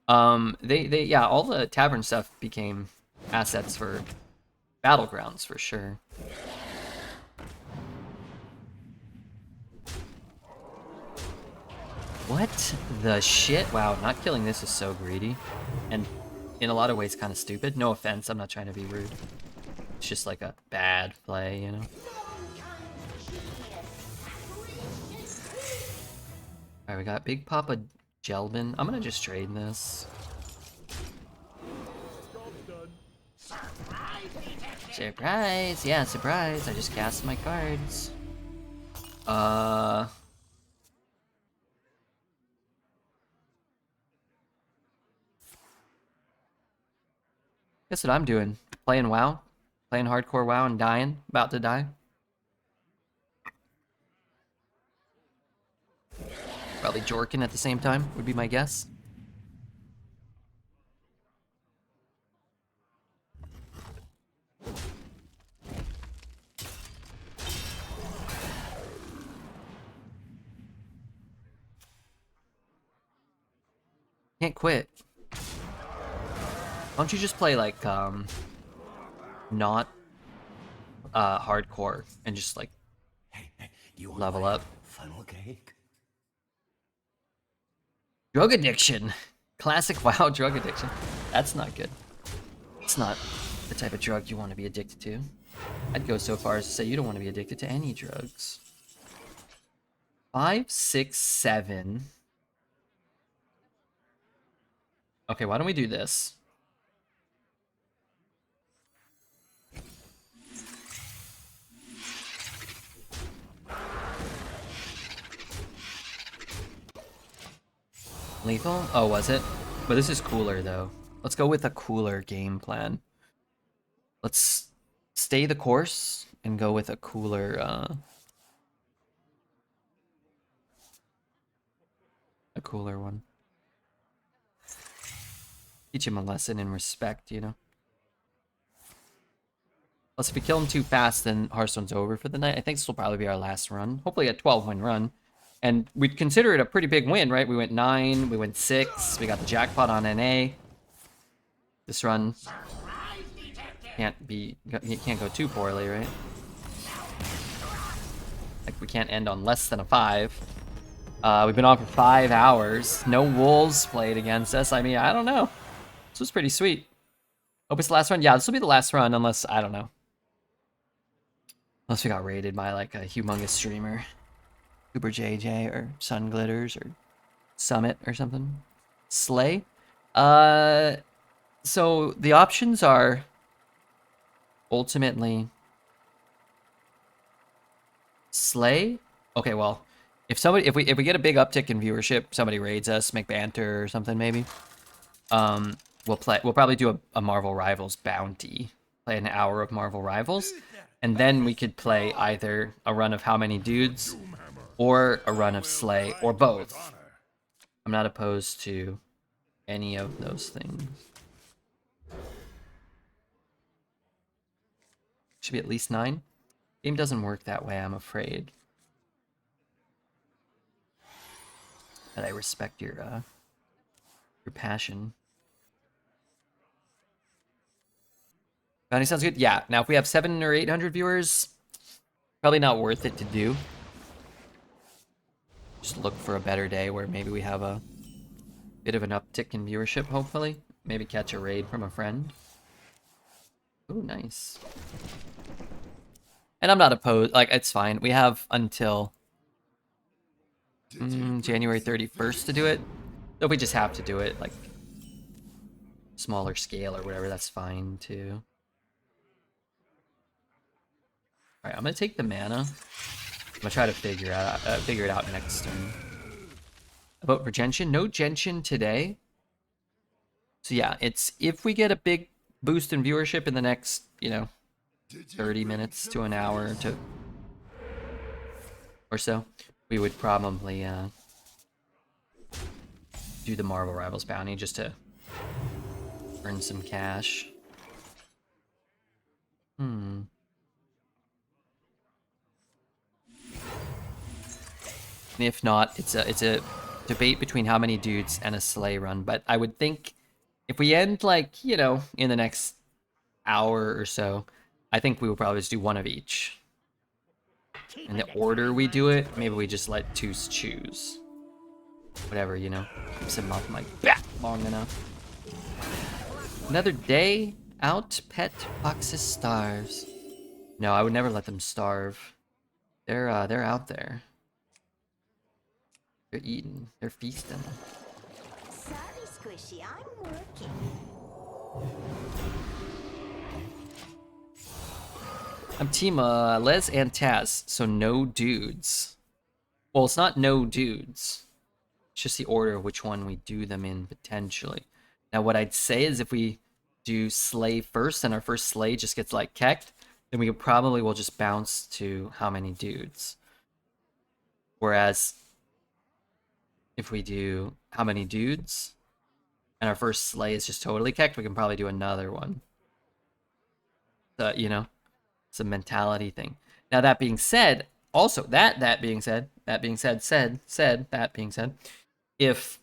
Yeah, all the tavern stuff became assets for Battlegrounds for sure. What the shit? Wow, not killing this is so greedy. And in a lot of ways kind of stupid. No offense, I'm not trying to be rude. It's just like a bad play, you know? Alright, we got Big Papa Gelbin. I'm gonna just trade this. Surprise! Yeah, surprise! I just cast my cards. Guess what I'm doing? Playing WoW? Playing hardcore WoW and dying? About to die? Probably jorking at the same time, would be my guess. Can't quit. Why don't you just play like not hardcore and just like Do you want level up? funnel cake? Drug addiction. Classic WoW drug addiction. That's not good. It's not the type of drug you want to be addicted to. I'd go so far as to say you don't want to be addicted to any drugs. 5, 6, 7. Okay, why don't we do this? Lethal? Oh, was it? But this is cooler, though. Let's go with a cooler game plan. Let's stay the course and go with a cooler, a cooler one. Teach him a lesson in respect, you know? Plus, if we kill him too fast, then Hearthstone's over for the night. I think this will probably be our last run. Hopefully a 12-win run. And we'd consider it a pretty big win, right? We went 9, we went 6, we got the jackpot on NA. This run you can't go too poorly, right? Like, we can't end on less than a 5. We've been on for 5 hours. No wolves played against us. I mean, I don't know. This was pretty sweet. Hope it's the last run. Yeah, this will be the last run unless, I don't know. Unless we got raided by like a humongous streamer. Uber JJ or Sun Glitters or Summit or something. Slay. So the options are ultimately Slay. Okay, well, if we get a big uptick in viewership, somebody raids us, make banter or something maybe. We'll probably do a Marvel Rivals bounty. Play an hour of Marvel Rivals, and then we could play either a run of How Many Dudes or a run of Slay, or both. I'm not opposed to any of those things. Should be at least 9. Game doesn't work that way, I'm afraid. But I respect your passion. Bounty sounds good. Yeah. Now, if we have 700 or 800 viewers, probably not worth it to do. Just look for a better day where maybe we have a bit of an uptick in viewership, hopefully. Maybe catch a raid from a friend. Ooh, nice. And I'm not opposed. Like, it's fine. We have until January 31st to do it. So if we just have to do it, like, smaller scale or whatever, that's fine, too. Alright, I'm gonna take the mana. I'm gonna try to figure it out next turn. About for Genshin? No Genshin today. So yeah, it's if we get a big boost in viewership in the next, 30 minutes to an hour or so, we would probably do the Marvel Rivals bounty just to earn some cash. And if not, it's a debate between how many dudes and a sleigh run. But I would think if we end like, you know, in the next hour or so, I think we will probably just do one of each. In the order we do it, maybe we just let Toos choose. Whatever, you know, keeps him off my back long enough. Another day out, pet foxes starves. No, I would never let them starve. They're out there. They're eating. They're feasting. Sorry, Squishy, I'm working. I'm team Les and Taz, so no dudes. Well, it's not no dudes. It's just the order of which one we do them in, potentially. Now, what I'd say is if we do Slay first, and our first Slay just gets, like, kecked, then we probably will just bounce to how many dudes. Whereas, if we do how many dudes, and our first Slay is just totally kecked, we can probably do another one. You know, it's a mentality thing. Now, that being said, also, that being said, if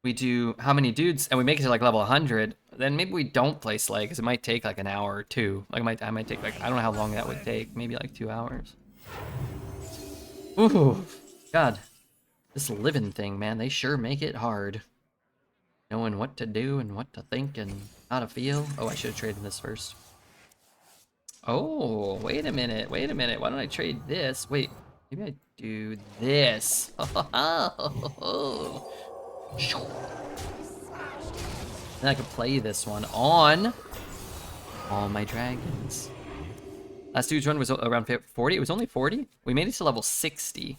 we do how many dudes and we make it to like level 100, then maybe we don't play Slay because it might take like an hour or two. Like I might take like, I don't know how long that would take. Maybe like 2 hours. Ooh, God. This living thing, man, they sure make it hard. Knowing what to do and what to think and how to feel. Oh, I should have traded this first. Oh, wait a minute. Why don't I trade this? Wait, maybe I do this. Then I could play this one on all my dragons. Last dude's run was around 40. It was only 40. We made it to level 60.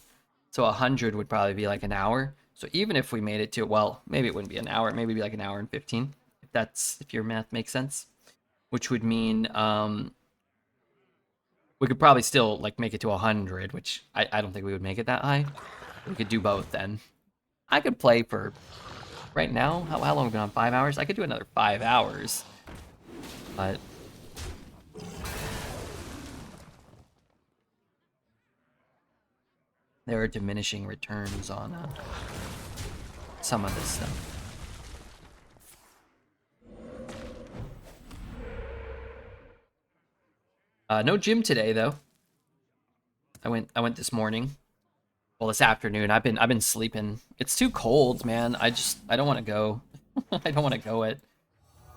So 100 would probably be like an hour. So even if we made it to, well, maybe it wouldn't be an hour. Maybe it'd be like an hour and 15. If your math makes sense. Which would mean we could probably still like make it to 100, which I don't think we would make it that high. We could do both then. I could play for right now. How long have we been on? 5 hours? I could do another 5 hours. But there are diminishing returns on some of this stuff. No gym today though. I went this morning. Well, this afternoon. I've been sleeping. It's too cold, man. I don't want to go. I don't want to go it.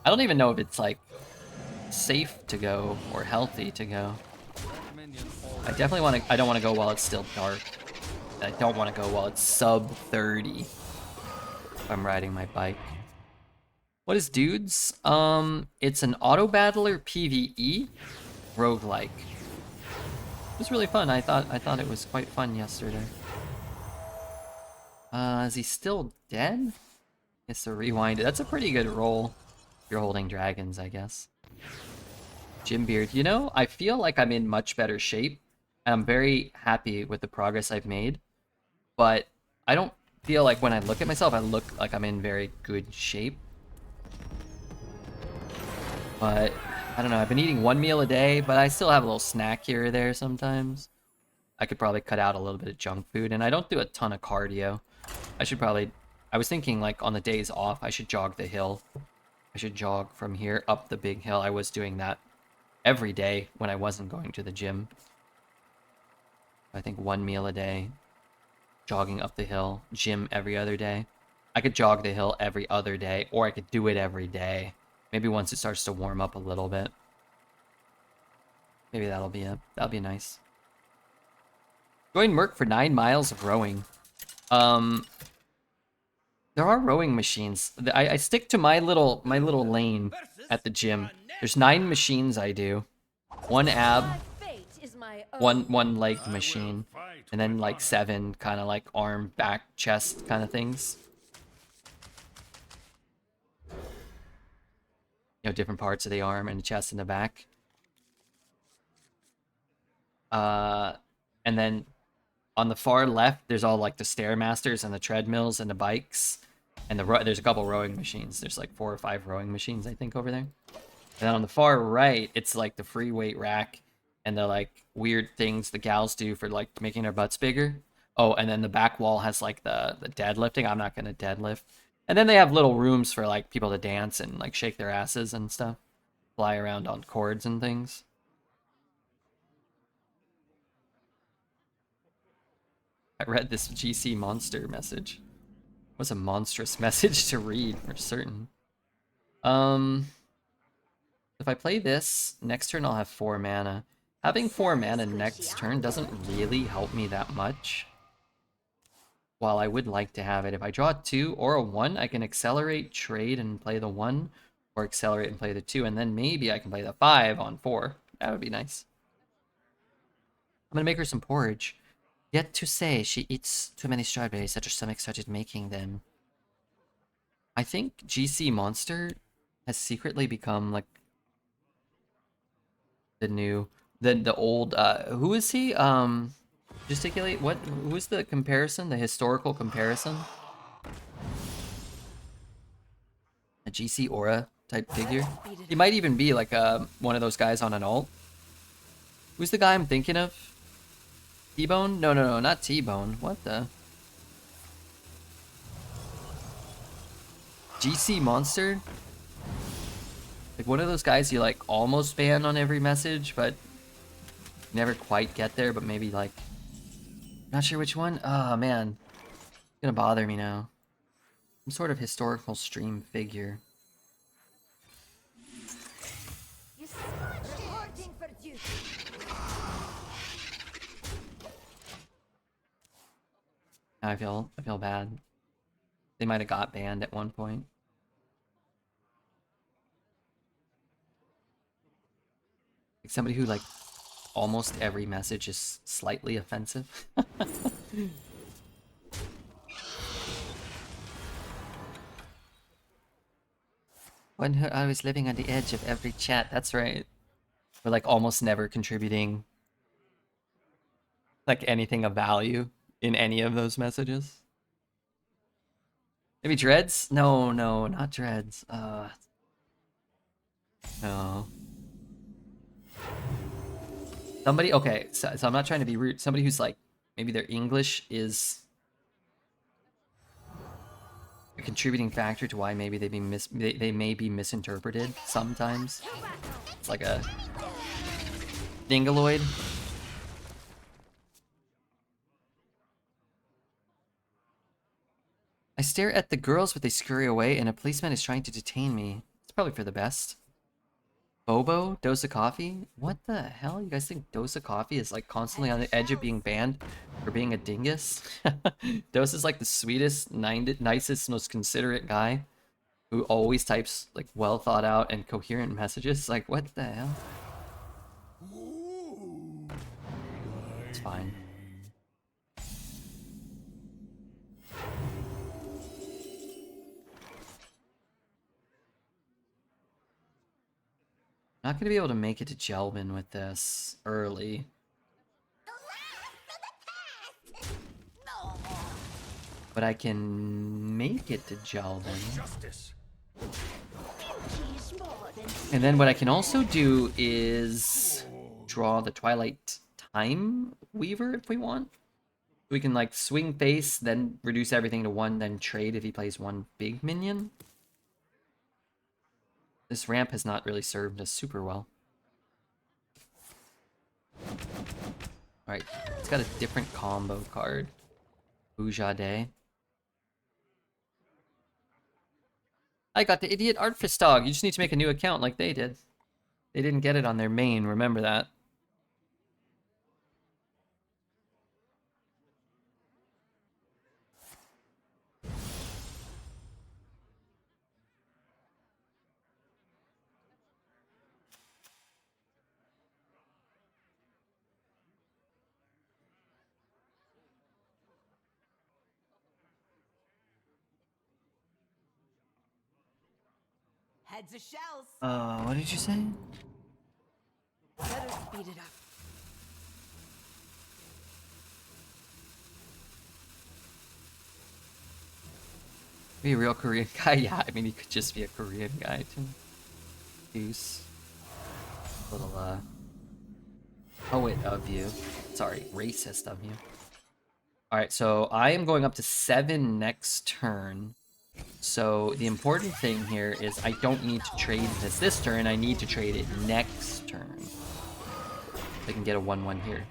I don't even know if it's like safe to go or healthy to go. I definitely want to. I don't want to go while it's still dark. I don't want to go while it's sub 30. If I'm riding my bike. What is dudes? It's an auto battler PvE roguelike. It was really fun. I thought it was quite fun yesterday. Is he still dead? Guess to rewind it. That's a pretty good roll. If you're holding dragons, I guess. Jim Beard. You know, I feel like I'm in much better shape. And I'm very happy with the progress I've made. But I don't feel like when I look at myself, I look like I'm in very good shape. But I don't know. I've been eating 1 meal a day, but I still have a little snack here or there sometimes. I could probably cut out a little bit of junk food, and I don't do a ton of cardio. I was thinking like on the days off, I should jog the hill. I should jog from here up the big hill. I was doing that every day when I wasn't going to the gym. I think 1 meal a day, jogging up the hill, gym every other day. I could jog the hill every other day, or I could do it every day. Maybe once it starts to warm up a little bit. Maybe that'll be nice. Join Merc for 9 miles of rowing. There are rowing machines. I stick to my little lane at the gym. There's 9 machines I do. 1 ab, one legged machine, and then like 7 kind of like arm, back, chest kind of things. You know, different parts of the arm and the chest and the back. And then on the far left, there's all like the Stairmasters and the treadmills and the bikes. And there's a couple rowing machines. There's like 4 or 5 rowing machines, I think, over there. And then on the far right, it's like the free weight rack and the like weird things the gals do for like making their butts bigger. Oh, and then the back wall has like the deadlifting. I'm not gonna deadlift. And then they have little rooms for like people to dance and like shake their asses and stuff, fly around on cords and things. I read this GC monster message. It was a monstrous message to read for certain. If I play this, next turn I'll have 4 mana. Having 4 mana next turn doesn't really help me that much. While I would like to have it. If I draw a 2 or a 1, I can accelerate, trade, and play the 1. Or accelerate and play the 2, and then maybe I can play the 5 on 4. That would be nice. I'm gonna make her some porridge. Yet to say she eats too many strawberries that her stomach started making them. I think GC Monster has secretly become like the old who is he? Gesticulate, who's the comparison? The historical comparison? A GC Aura type figure? He might even be like one of those guys on an alt. Who's the guy I'm thinking of? T-Bone? No, not T-Bone. What the? GC Monster? Like one of those guys you like almost ban on every message, but never quite get there, but maybe like... Not sure which one? Oh man. It's gonna bother me now. Some sort of historical stream figure. Reporting for duty. Now I feel bad. They might have got banned at one point. Like somebody who like almost every message is slightly offensive. When I was living on the edge of every chat, that's right. We're like almost never contributing like anything of value in any of those messages. Maybe Dreads? No, not Dreads. No. Somebody, okay, so I'm not trying to be rude. Somebody who's like, maybe their English is a contributing factor to why maybe they may be misinterpreted sometimes. It's like a dingaloid. I stare at the girls, but they scurry away, and a policeman is trying to detain me. It's probably for the best. Bobo? Dose of Coffee? What the hell? You guys think Dose of Coffee is like constantly on the edge of being banned for being a dingus? Dose is like the sweetest, nicest, most considerate guy who always types like well thought out and coherent messages. Like, what the hell? It's fine. Not gonna be able to make it to Jelbin with this early. But I can make it to Jelbin. Justice. And then what I can also do is draw the Twilight Time Weaver if we want. We can like swing face, then reduce everything to 1, then trade if he plays 1 big minion. This ramp has not really served us super well. Alright, it's got a different combo card. Ujade. I got the idiot Artfist dog. You just need to make a new account like they did. They didn't get it on their main, remember that. Heads or shells. What did you say? Better speed it up. Be a real Korean guy? Yeah, I mean, he could just be a Korean guy, too. Deuce. Little, poet of you. Sorry, racist of you. Alright, so I am going up to 7 next turn. So the important thing here is I don't need to trade this turn, I need to trade it next turn. I can get a 1-1 here.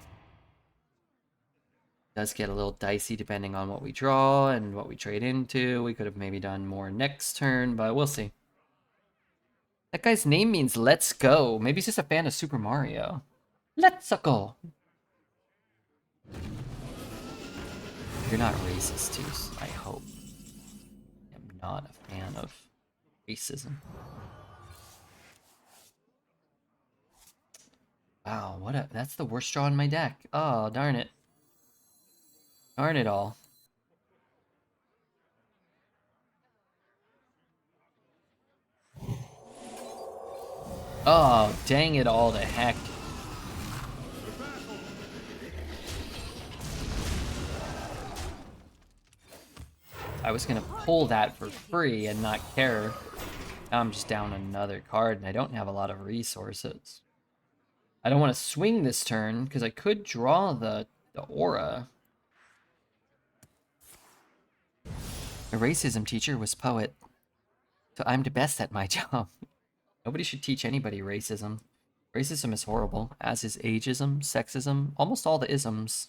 Does get a little dicey depending on what we draw and what we trade into. We could have maybe done more next turn, but we'll see. That guy's name means let's go. Maybe he's just a fan of Super Mario. Let's go. You're not racist, too, I hope. I'm not a fan of racism. Wow, that's the worst draw in my deck. Oh, darn it. Darn it all. Oh, dang it all to heck. I was gonna pull that for free and not care. Now I'm just down another card and I don't have a lot of resources. I don't want to swing this turn because I could draw the aura. The racism teacher was poet, so I'm the best at my job. Nobody should teach anybody racism. Racism is horrible, as is ageism, sexism, almost all the isms.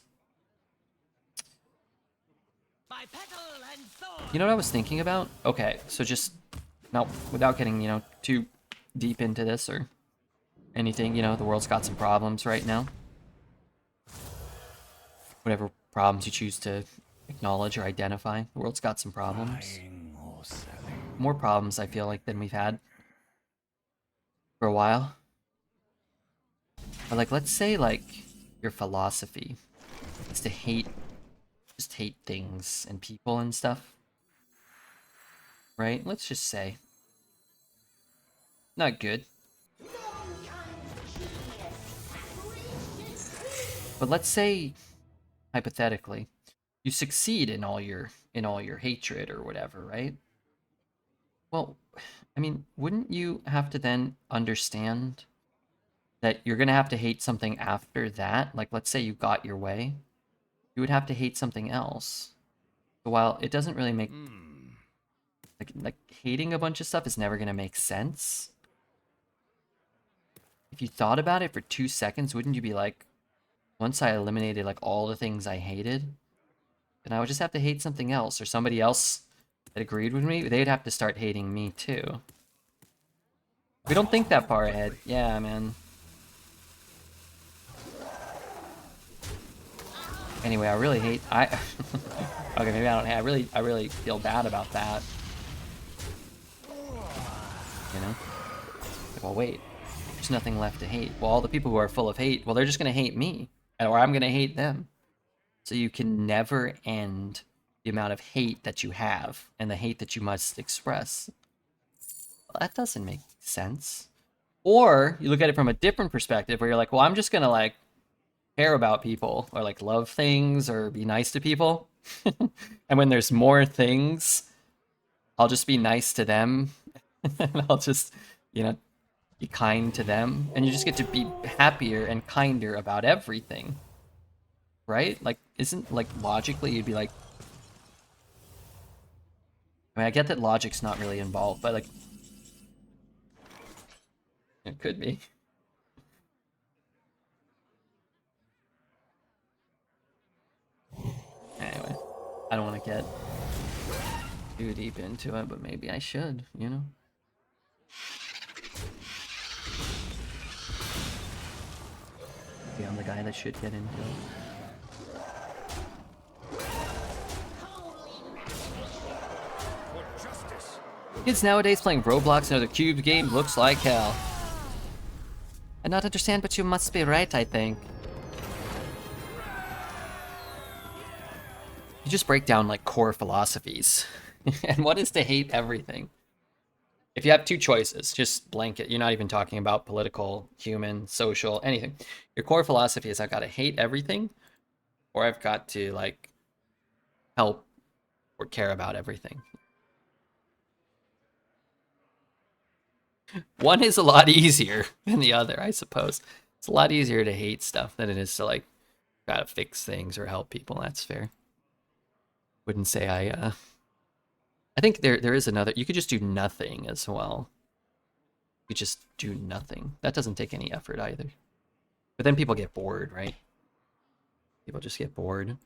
You know what I was thinking about? Okay, so just, now, without getting, too deep into this or anything, the world's got some problems right now. Whatever problems you choose to acknowledge or identify, the world's got some problems. More problems, I feel like, than we've had for a while. But, like, let's say, like, your philosophy is to just hate things and people and stuff. Right? Let's just say. Not good. But let's say, hypothetically, you succeed in all your hatred or whatever, right? Well, I mean, wouldn't you have to then understand that you're gonna have to hate something after that? Like, let's say you got your way, you would have to hate something else. So while it doesn't really make like hating a bunch of stuff is never gonna make sense. If you thought about it for 2 seconds, wouldn't you be like, once I eliminated like all the things I hated, then I would just have to hate something else, or somebody else that agreed with me, they'd have to start hating me too. We don't think that far ahead. Yeah, man. Anyway, I really hate okay, maybe I don't I really feel bad about that. You know? Well, wait. There's nothing left to hate. Well, all the people who are full of hate, well, they're just gonna hate me. Or I'm gonna hate them. So you can never end the amount of hate that you have and the hate that you must express. Well, that doesn't make sense. Or you look at it from a different perspective where you're like, well, I'm just gonna like care about people or like love things or be nice to people. And when there's more things, I'll just be nice to them. And I'll just, be kind to them. And you just get to be happier and kinder about everything. Right? Like, isn't, like, logically you'd be like... I mean, I get that logic's not really involved, but, like... It could be. Anyway, I don't want to get too deep into it, but maybe I should, Maybe I'm the guy that should get into it. Kids nowadays playing Roblox and other cube game looks like hell. I not understand, but you must be right, I think. You just break down like core philosophies. And what is to hate everything? If you have two choices, just blanket, you're not even talking about political, human, social, anything. Your core philosophy is I've got to hate everything, or I've got to like help or care about everything. One is a lot easier than the other, I suppose. It's a lot easier to hate stuff than it is to like try to fix things or help people. That's fair. wouldn't say I think there is another. You could just do nothing as well. You just do nothing. That doesn't take any effort either. But then people get bored, right? People just get bored.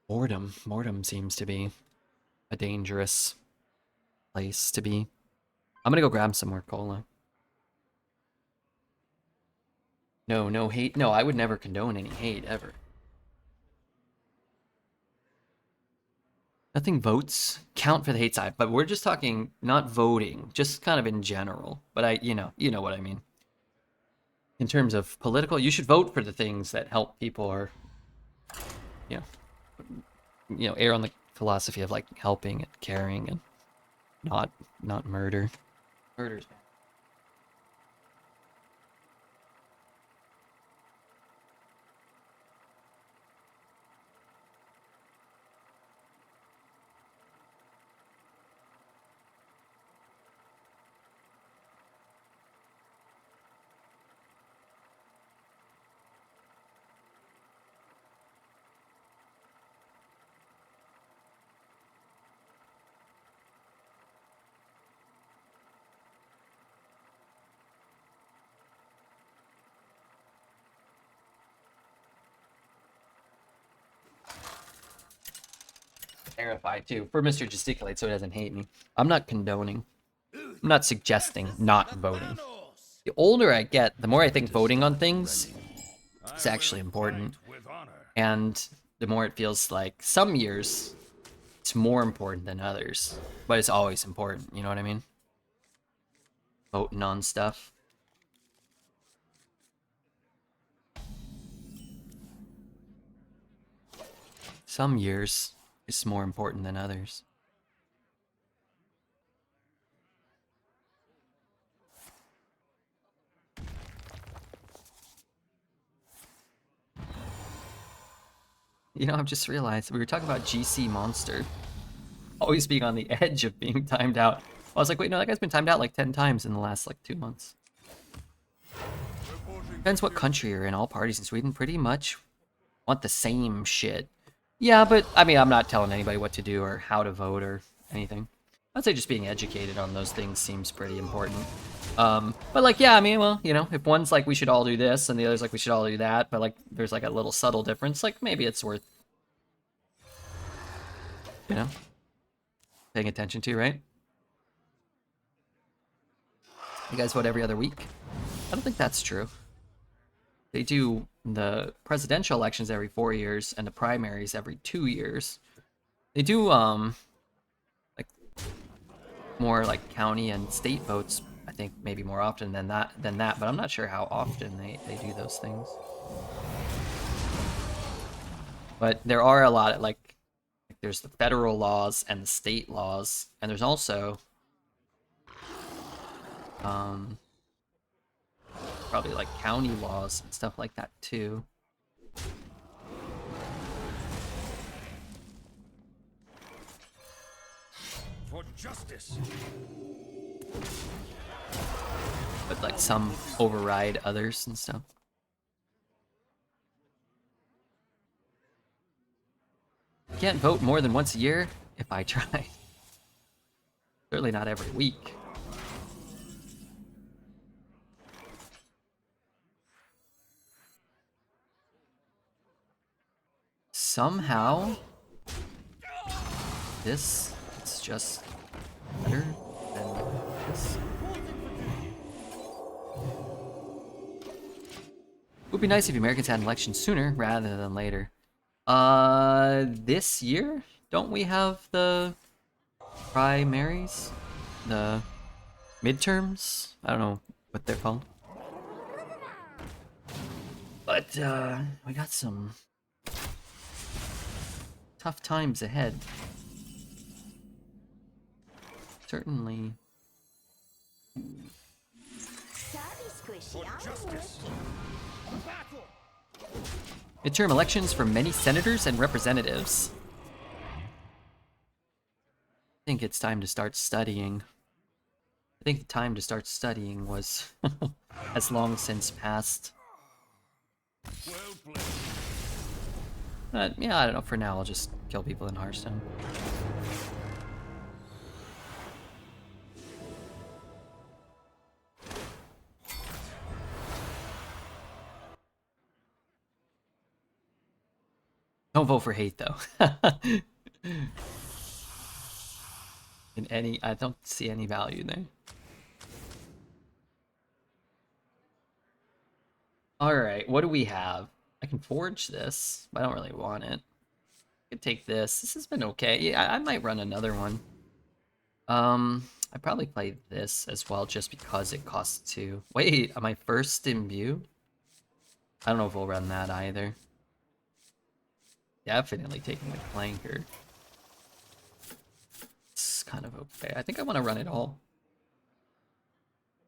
Boredom seems to be a dangerous place to be. I'm gonna go grab some more cola. No hate. No, I would never condone any hate ever. Nothing votes count for the hate side, but we're just talking not voting, just kind of in general. But you know what I mean. In terms of political, you should vote for the things that help people or, you err on the philosophy of like helping and caring and not murder. Murder's bad. Terrified too for Mr. Gesticulate so he doesn't hate me. I'm not condoning. I'm not suggesting not voting. The older I get, the more I think voting on things is actually important. And the more it feels like some years it's more important than others. But it's always important, you know what I mean? Voting on stuff. Some years is more important than others. You know, I've just realized we were talking about GC Monster always being on the edge of being timed out. I was like, wait, no, that guy's been timed out like 10 times in the last like 2 months. Depends what country you're in. All parties in Sweden pretty much want the same shit. Yeah, but I mean, I'm not telling anybody what to do or how to vote or anything. I'd say just being educated on those things seems pretty important. But like, yeah, I mean, well, you know, if one's like, we should all do this, and the other's like, we should all do that, but like, there's like a little subtle difference, like, maybe it's worth, you know, paying attention to, right? You guys vote every other week? I don't think that's true. They do the presidential elections every 4 years and the primaries every 2 years. They do, like, more like county and state votes, I think maybe more often than that, but I'm not sure how often they do those things. But there are a lot of, like there's the federal laws and the state laws, and there's also probably like county laws and stuff like that too. For justice. But like some override others and stuff. I can't vote more than once a year if I try. Certainly not every week. Somehow, it's just better than this. It would be nice if Americans had an election sooner rather than later. This year? Don't we have the primaries? The midterms? I don't know what they're called. But, we got some tough times ahead. Certainly. Sorry, Squishy, I'm working. Midterm elections for many senators and representatives. I think it's time to start studying. I think the time to start studying was has long since passed. Well played. Yeah, I don't know. For now, I'll just kill people in Hearthstone. Don't vote for hate, though. I don't see any value there. Alright, what do we have? I can forge this, but I don't really want it. I could take this. This has been okay. Yeah, I might run another one. I probably play this as well just because it costs 2. Wait, am I first imbue? I don't know if we'll run that either. Definitely taking the flanker. It's kind of okay. I think I want to run it all.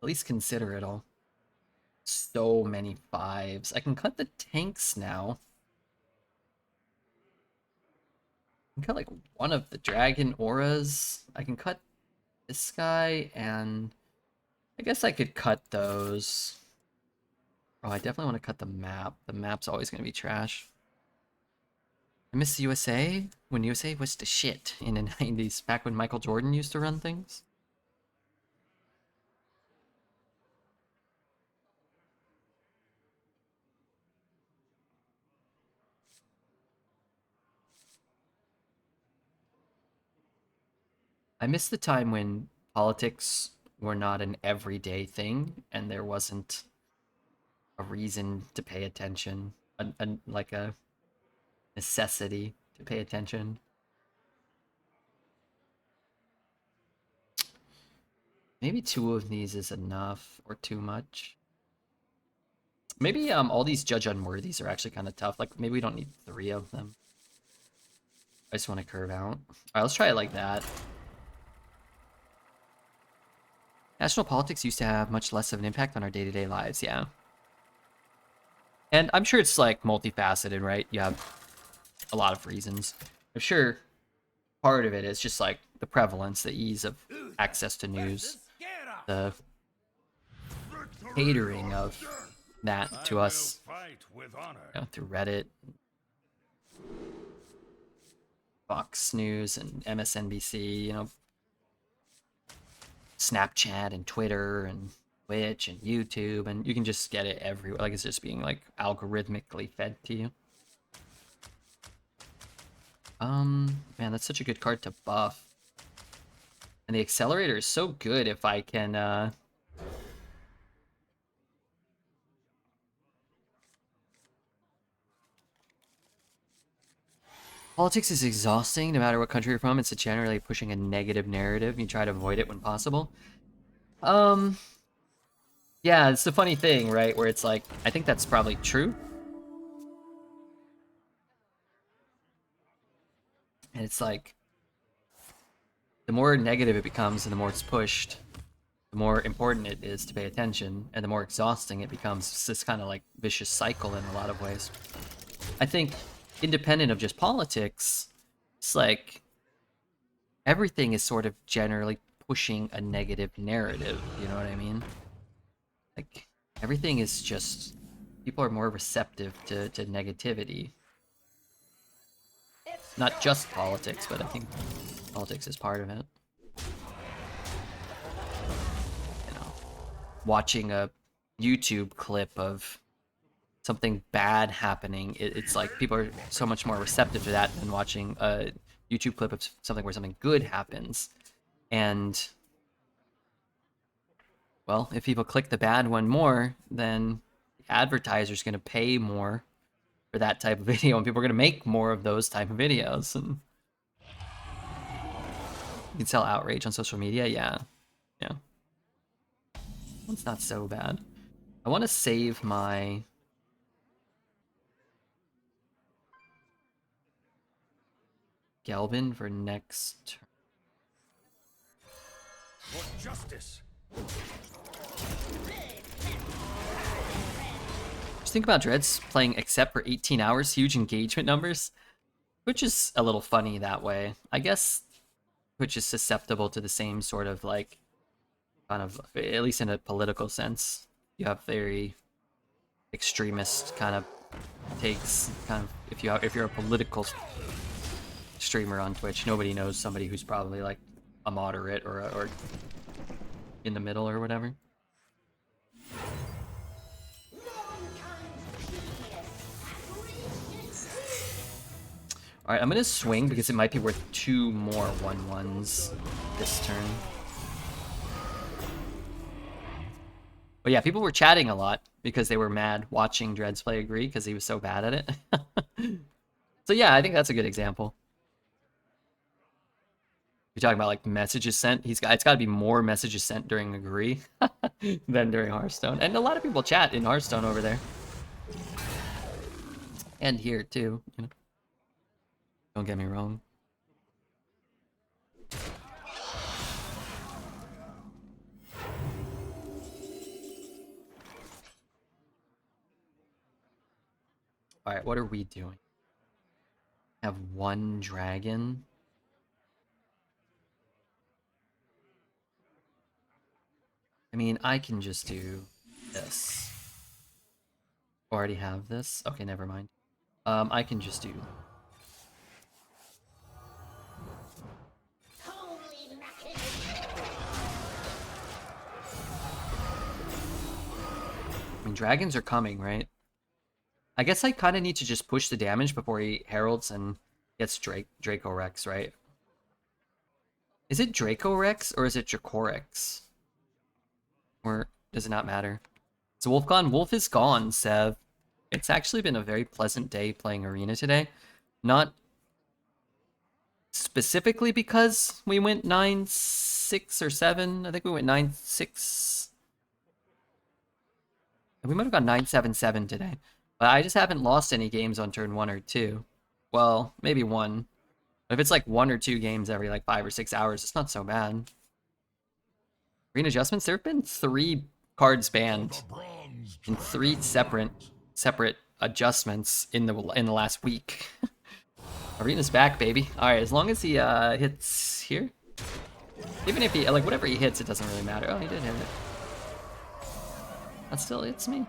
At least consider it all. So many 5s. I can cut the tanks now. I can cut like one of the dragon auras. I can cut this guy, and I guess I could cut those. Oh, I definitely want to cut the map. The map's always going to be trash. I miss USA when USA was the shit in the 90s, back when Michael Jordan used to run things. I miss the time when politics were not an everyday thing and there wasn't a reason to pay attention, like a necessity to pay attention. Maybe 2 of these is enough, or too much. Maybe all these judge unworthies are actually kind of tough. Like maybe we don't need 3 of them. I just want to curve out. Alright, let's try it like that. National politics used to have much less of an impact on our day-to-day lives, yeah. And I'm sure it's like multifaceted, right? You have a lot of reasons. I'm sure part of it is just like the prevalence, the ease of access to news, the catering of that to us, you know, through Reddit, Fox News, and MSNBC, you know, Snapchat and Twitter and Twitch and YouTube, and you can just get it everywhere. Like it's just being like algorithmically fed to you. Man, that's such a good card to buff. And the accelerator is so good if I can Politics is exhausting no matter what country you're from. It's generally pushing a negative narrative. You try to avoid it when possible. Yeah, it's the funny thing, right? Where it's like, I think that's probably true. And it's like, the more negative it becomes and the more it's pushed, the more important it is to pay attention, and the more exhausting it becomes. It's this kind of like vicious cycle in a lot of ways. I think, independent of just politics, it's like everything is sort of generally pushing a negative narrative, you know what I mean? Like, everything is just, people are more receptive to negativity. Not just politics, but I think politics is part of it. You know, watching a YouTube clip of something bad happening, it's like people are so much more receptive to that than watching a YouTube clip of something where something good happens. And well, if people click the bad one more, then the advertiser's going to pay more for that type of video, and people are going to make more of those type of videos. And you can sell outrage on social media, yeah. It's not so bad. I want to save my Galvin for next turn. For justice. Just think about Dreads playing except for 18 hours, huge engagement numbers, which is a little funny that way. I guess Twitch is susceptible to the same sort of like, kind of, at least in a political sense. You have very extremist kind of takes kind of if you're a political streamer on Twitch, nobody knows somebody who's probably like a moderate or in the middle or whatever. Alright, I'm gonna swing because it might be worth 2 more 1/1s this turn. But yeah, people were chatting a lot because they were mad watching Dreads play Agree because he was so bad at it. So yeah, I think that's a good example. You're talking about like messages sent. It's got to be more messages sent during Agree than during Hearthstone. And a lot of people chat in Hearthstone over there. And here too, you know. Don't get me wrong. Alright, what are we doing? Have 1 dragon. I mean, I can just do this. Already have this? Okay, never mind. I can just do... I mean, dragons are coming, right? I guess I kind of need to just push the damage before he heralds and gets Draco Rex, right? Is it Draco Rex or is it Dracorex? Or does it not matter? So Wolf gone? Wolf is gone, Sev. It's actually been a very pleasant day playing Arena today. Not specifically because we went 9-6 or 7. I think we went 9-6. We might have gone 9-7-7 today. But I just haven't lost any games on turn 1 or 2. Well, maybe 1. But if it's like 1 or 2 games every like 5 or 6 hours, it's not so bad. Green adjustments? There have been 3 cards banned in 3 separate adjustments in the last week. Arena's back, baby. Alright, as long as he hits here. Even if he, like, whatever he hits, it doesn't really matter. Oh, he did hit it. That still hits me.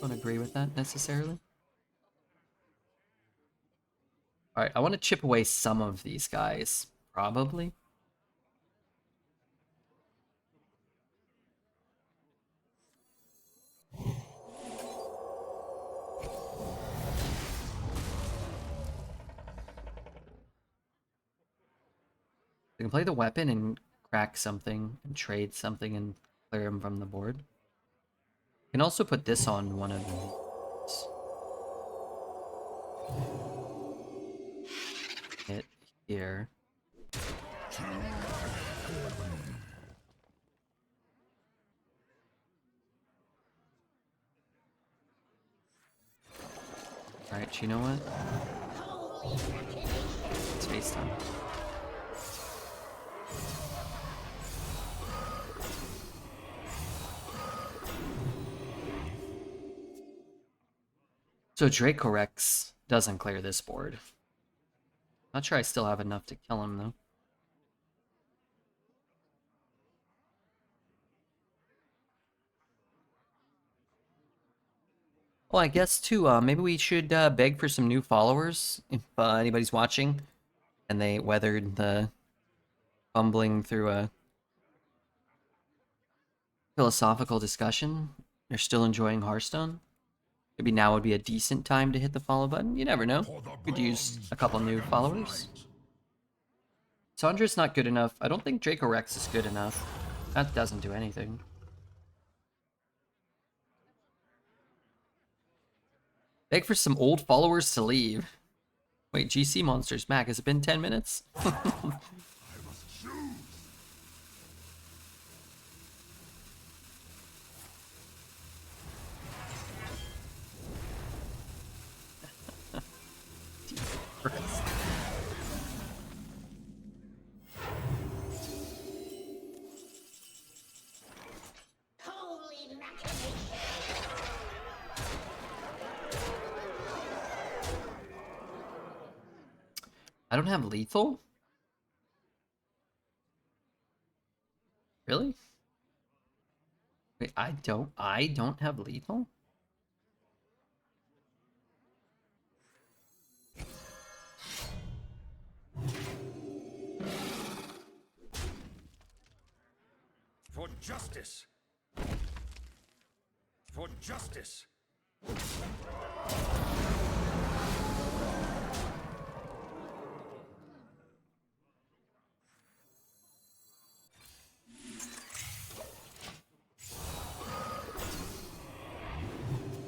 Don't agree with that, necessarily. Alright, I want to chip away some of these guys. Probably. We can play the weapon and crack something and trade something and clear him from the board. We can also put this on one of these. Hit here. Alright, you know what? It's face time. So Dracorex doesn't clear this board. Not sure I still have enough to kill him, though. Well, I guess, too, maybe we should beg for some new followers, if anybody's watching, and they weathered the fumbling through a philosophical discussion. They're still enjoying Hearthstone. Maybe now would be a decent time to hit the follow button. You never know. Could use a couple new followers. Sandra's not good enough. I don't think Dracorex is good enough. That doesn't do anything. Beg for some old followers to leave. Wait, GC Monsters Mac, has it been 10 minutes? I don't have lethal? Really? Wait, I don't have lethal? justice. For justice. I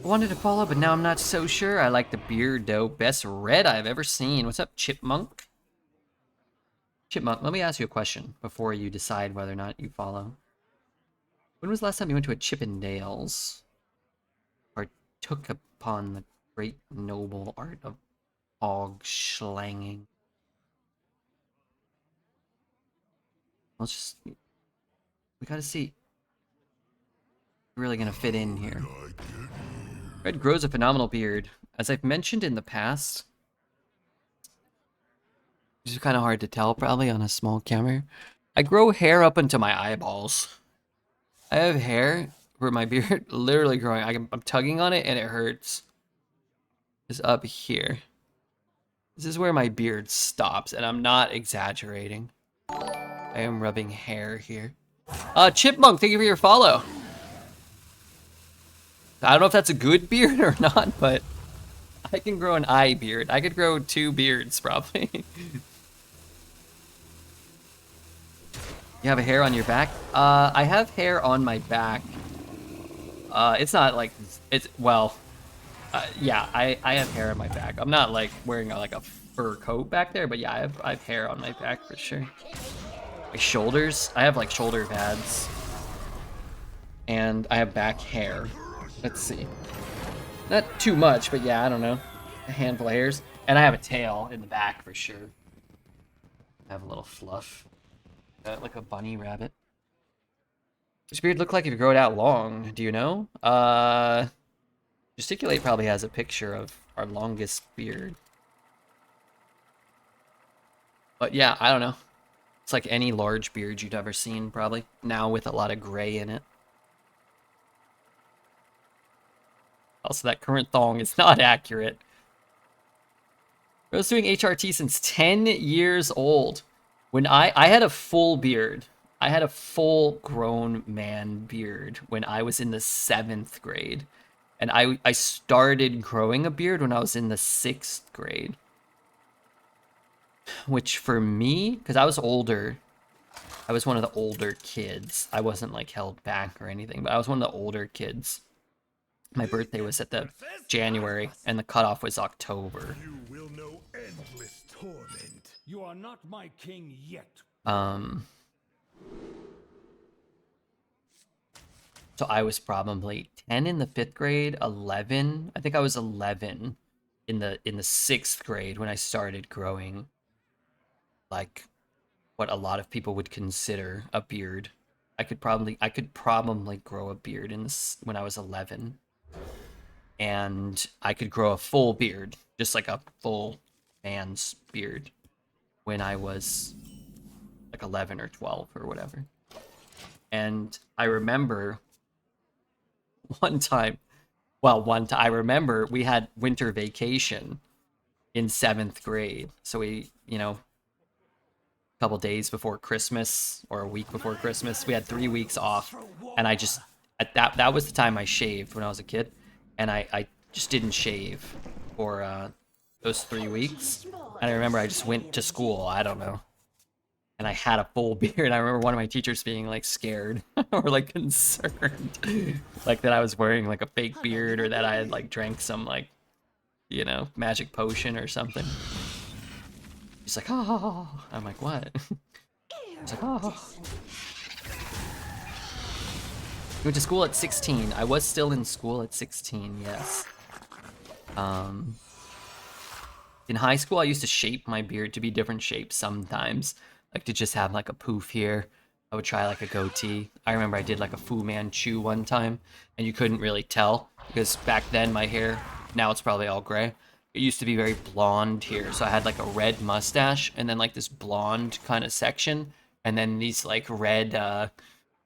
wanted to follow, but now I'm not so sure. I like the beard, though. Best red I've ever seen. What's up, Chipmunk? Chipmunk, let me ask you a question before you decide whether or not you follow. When was the last time you went to a Chippendales? Or took upon the great noble art of hog slanging? Let's just... We gotta see. You're really gonna fit in here. Red grows a phenomenal beard. As I've mentioned in the past, which is kind of hard to tell probably on a small camera, I grow hair up into my eyeballs. I have hair where my beard literally growing. I'm tugging on it and it hurts. It's up here. This is where my beard stops, and I'm not exaggerating. I am rubbing hair here. Chipmunk, thank you for your follow. I don't know if that's a good beard or not, but I can grow an eye beard. I could grow 2 beards, probably. You have a hair on your back? I have hair on my back. It's not like, yeah, I have hair on my back. I'm not like wearing like a fur coat back there, but yeah, I have hair on my back for sure. My shoulders, I have like shoulder pads. And I have back hair. Let's see. Not too much, but yeah, I don't know. A handful of hairs. And I have a tail in the back for sure. I have a little fluff. Like a bunny rabbit. What's your beard look like if you grow it out long? Do you know? Gesticulate probably has a picture of our longest beard. But yeah, I don't know. It's like any large beard you've ever seen, probably. Now with a lot of gray in it. Also, that current thong is not accurate. I was doing HRT since 10 years old. When I had a full beard. I had a full grown man beard when I was in the 7th grade. And I started growing a beard when I was in the 6th grade. Which for me, because I was older, I was one of the older kids. I wasn't like held back or anything, but I was one of the older kids. My birthday was at the January, and the cutoff was October. You will know endless torment. You are not my king yet. So I was probably 10 in the 5th grade, 11. I think I was 11 in the 6th grade when I started growing like what a lot of people would consider a beard. I could probably grow a beard when I was 11. And I could grow a full beard, just like a full man's beard, when I was like 11 or 12 or whatever. And I remember I remember we had winter vacation in 7th grade. So we, a couple days before Christmas or a week before Christmas, we had 3 weeks off. And that was the time I shaved when I was a kid. And I just didn't shave for those 3 weeks. And I remember I just went to school, I don't know. And I had a full beard. I remember one of my teachers being like scared or like concerned. Like that I was wearing like a fake beard or that I had like drank some like, magic potion or something. He's like, oh. I'm like, what? He's like, oh. Went to school at 16. I was still in school at 16, yes. In high school, I used to shape my beard to be different shapes sometimes. Like to just have like a poof here. I would try like a goatee. I remember I did like a Fu Manchu one time, and you couldn't really tell because back then my hair, now it's probably all gray. It used to be very blonde here, so I had like a red mustache and then like this blonde kind of section, and then these like red, so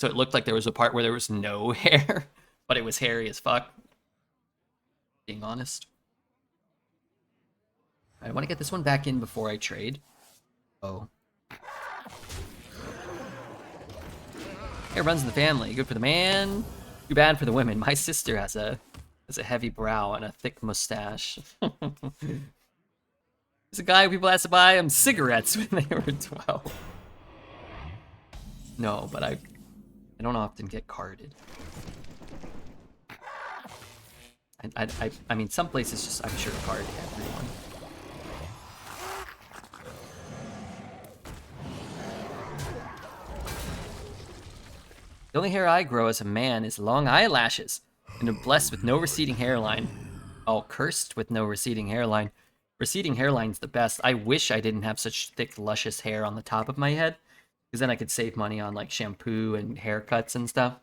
it looked like there was a part where there was no hair, but it was hairy as fuck. Being honest. I want to get this one back in before I trade. Oh. Hair runs in the family. Good for the man. Too bad for the women. My sister has a heavy brow and a thick mustache. There's a guy people asked to buy him cigarettes when they were 12. No, but I don't often get carded. I mean, some places just, I'm sure, card everyone. The only hair I grow as a man is long eyelashes, and am blessed with no receding hairline. Oh, cursed with no receding hairline. Receding hairline's the best. I wish I didn't have such thick, luscious hair on the top of my head, because then I could save money on like shampoo and haircuts and stuff.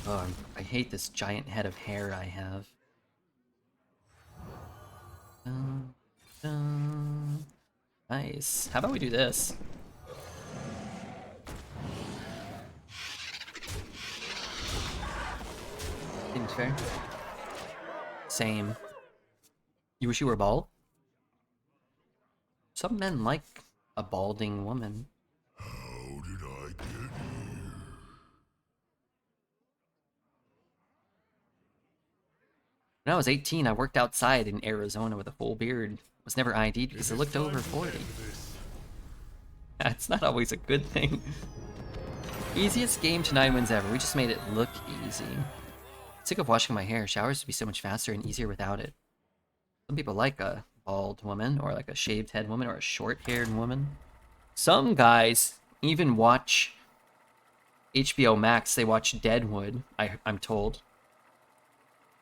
Oh, I hate this giant head of hair I have. Dun, dun. Nice. How about we do this? Seems fair. Same. You wish you were bald? Some men like a balding woman. How did I get here? When I was 18, I worked outside in Arizona with a full beard. Was never ID'd because I looked over 40. That's not always a good thing. Easiest game to 9 wins ever. We just made it look easy. Sick of washing my hair. Showers would be so much faster and easier without it. Some people like a bald woman, or like a shaved head woman, or a short-haired woman. Some guys even watch HBO Max. They watch Deadwood, I'm told.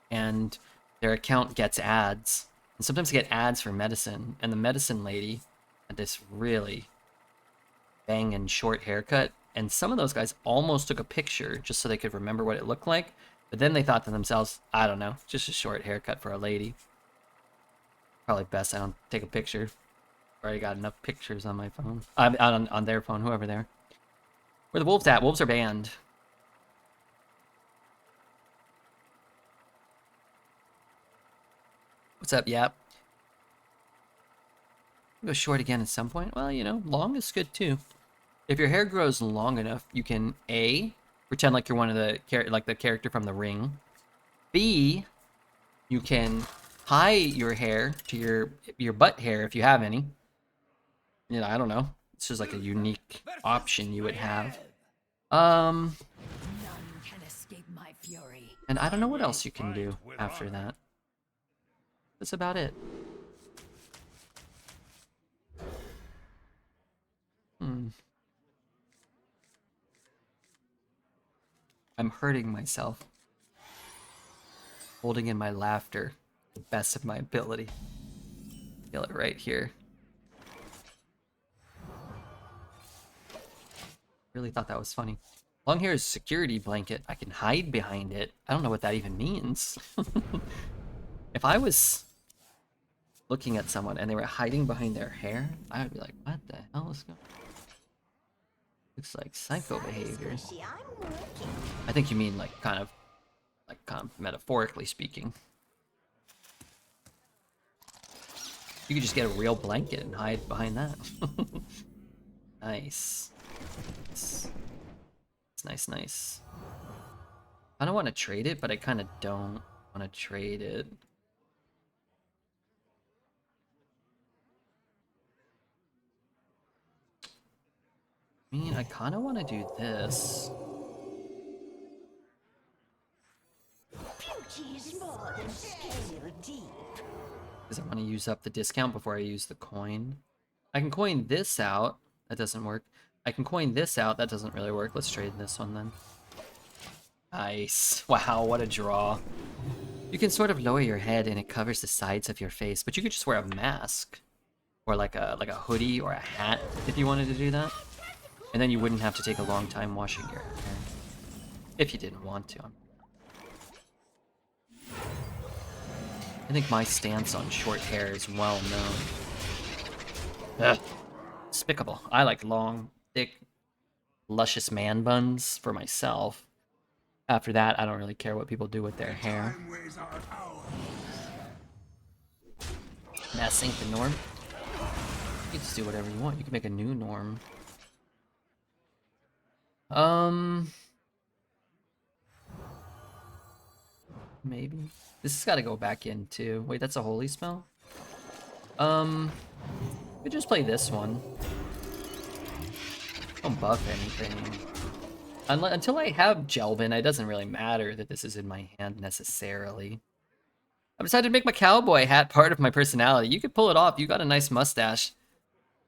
And their account gets ads. And sometimes they get ads for medicine. And the medicine lady had this really banging short haircut. And some of those guys almost took a picture just so they could remember what it looked like. But then they thought to themselves, I don't know, just a short haircut for a lady. Probably best I don't take a picture. Already got enough pictures on my phone. On their phone, whoever they are. Where the wolves at? Wolves are banned. What's up, Yap? Go short again at some point. Well, you know, long is good too. If your hair grows long enough, you can A, pretend like you're one of the the character from The Ring. B, you can tie your hair to your butt hair if you have any. You know, I don't know. It's just like a unique option you would have. None can escape my fury. And I don't know what else you can do after that. That's about it. I'm hurting myself. Holding in my laughter, the best of my ability. Feel it right here. Really thought that was funny. Long hair is a security blanket. I can hide behind it. I don't know what that even means. If I was looking at someone and they were hiding behind their hair, I would be like, what the hell is going on? Looks like psycho behavior. Squishy, I'm working. I think you mean like kind of metaphorically speaking. You could just get a real blanket and hide behind that. Nice. It's nice, nice. I don't want to trade it, but I kind of don't want to trade it. I mean, I kind of want to do this. Beauty is more than scale deep. Because I want to use up the discount before I use the coin. I can coin this out. That doesn't work. I can coin this out. That doesn't really work. Let's trade this one then. Nice. Wow, what a draw. You can sort of lower your head and it covers the sides of your face, but you could just wear a mask. Or like a hoodie or a hat if you wanted to do that. And then you wouldn't have to take a long time washing your hair. If you didn't want to. I think my stance on short hair is well known. Ugh. Despicable. I like long, thick, luscious man buns for myself. After that, I don't really care what people do with their hair. Mass sync the norm? You can just do whatever you want. You can make a new norm. Maybe. This has got to go back in too. Wait, that's a holy spell? We just play this one. Don't buff anything. Until I have Jelvin, it doesn't really matter that this is in my hand necessarily. I've decided to make my cowboy hat part of my personality. You could pull it off. You got a nice mustache.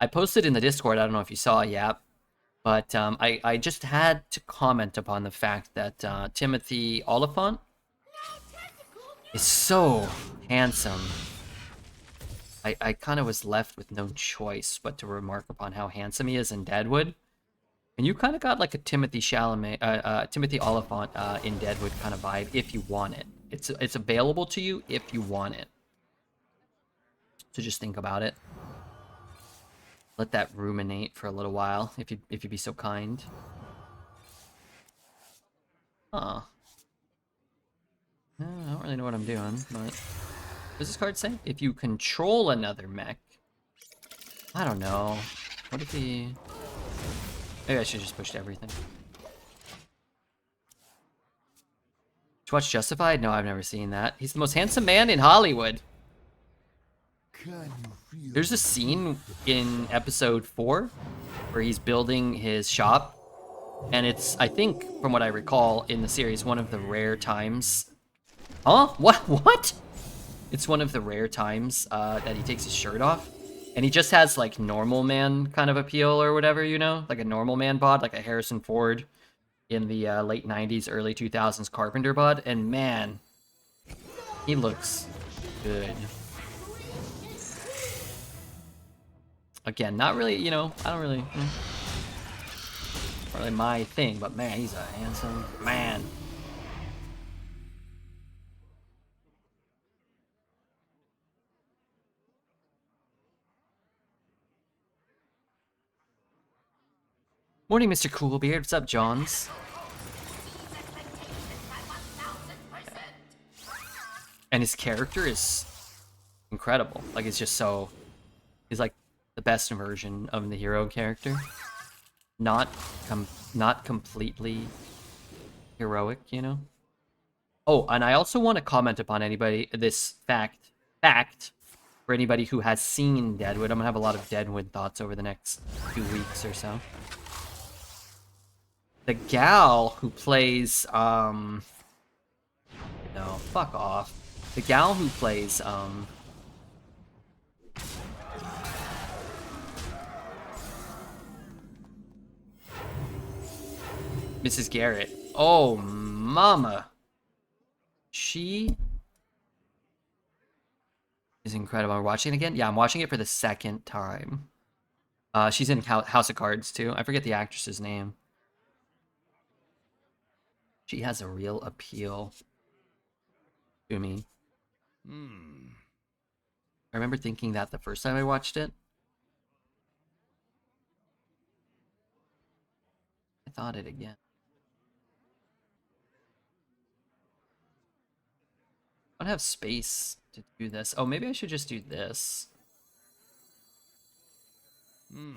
I posted in the Discord. I don't know if you saw, Yap. But I just had to comment upon the fact that Timothy Oliphant is so handsome. I kind of was left with no choice but to remark upon how handsome he is in Deadwood. And you kind of got like a Timothy Chalamet, Timothy Oliphant in Deadwood kind of vibe if you want it. It's available to you if you want it. So just think about it. Let that ruminate for a little while, if you'd be so kind. Huh. I don't really know what I'm doing, but... What does this card say? If you control another mech... I don't know. What if he... Maybe I should just push everything. Did you watch Justified? No, I've never seen that. He's the most handsome man in Hollywood. There's a scene in episode 4 where he's building his shop, and it's, I think, from what I recall in the series, one of the rare times... Huh? What? It's one of the rare times that he takes his shirt off, and he just has, like, normal man kind of appeal or whatever, you know? Like a normal man bod, like a Harrison Ford in the late 90s, early 2000s Carpenter bod, and man, he looks good. Again, not really, you know, I don't really... Not really my thing, but man, he's a handsome man. Morning, Mr. Coolbeard. What's up, Johns? And his character is incredible. Like, it's just so... He's like the best version of the hero character. Not completely heroic, you know? Oh, and I also want to comment upon this fact for anybody who has seen Deadwood. I'm gonna have a lot of Deadwood thoughts over the next 2 weeks or so. The gal who plays, no, fuck off. The gal who plays, Mrs. Garrett. Oh, mama. She is incredible. Are we watching it again? Yeah, I'm watching it for the second time. She's in House of Cards, too. I forget the actress's name. She has a real appeal to me. I remember thinking that the first time I watched it. I thought it again. I don't have space to do this. Oh, maybe I should just do this. Maybe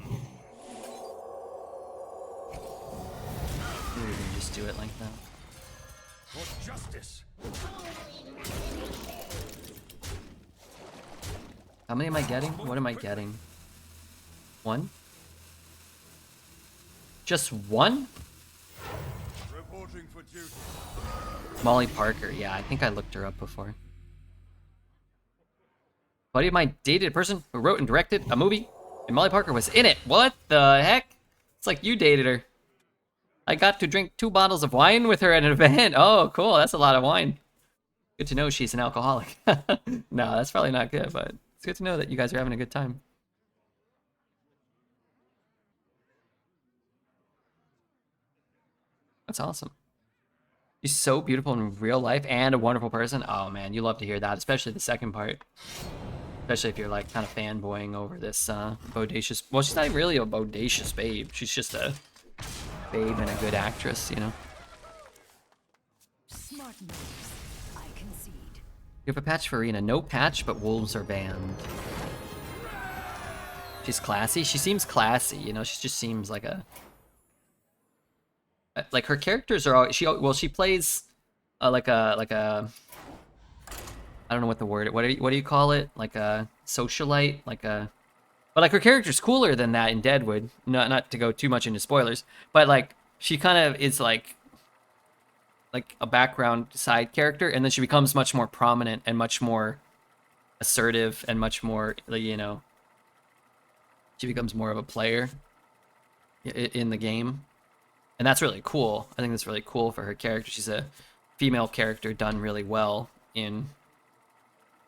we can just do it like that. For justice. How many am I getting? What am I getting? 1? Just 1? Reporting for duty. Molly Parker. Yeah, I think I looked her up before. Buddy of mine dated a person who wrote and directed a movie, and Molly Parker was in it. What the heck? It's like you dated her. I got to drink 2 bottles of wine with her at an event. Oh, cool. That's a lot of wine. Good to know she's an alcoholic. No, that's probably not good, but it's good to know that you guys are having a good time. That's awesome. She's so beautiful in real life and a wonderful person. Oh man, you love to hear that, especially the second part. Especially if you're like kind of fanboying over this bodacious... Well, she's not even really a bodacious babe. She's just a babe and a good actress, you know? Smart moves. I concede. You have a patch for Arena. No patch, but wolves are banned. She's classy. She seems classy, you know? She just seems like a Like her characters are all she plays like a I don't know what the word what do you call it, like a socialite, like a, but like her character's cooler than that in Deadwood. Not to go too much into spoilers, but like she kind of is like a background side character, and then she becomes much more prominent and much more assertive and much more, you know, she becomes more of a player in the game. And that's really cool. I think that's really cool for her character. She's a female character done really well in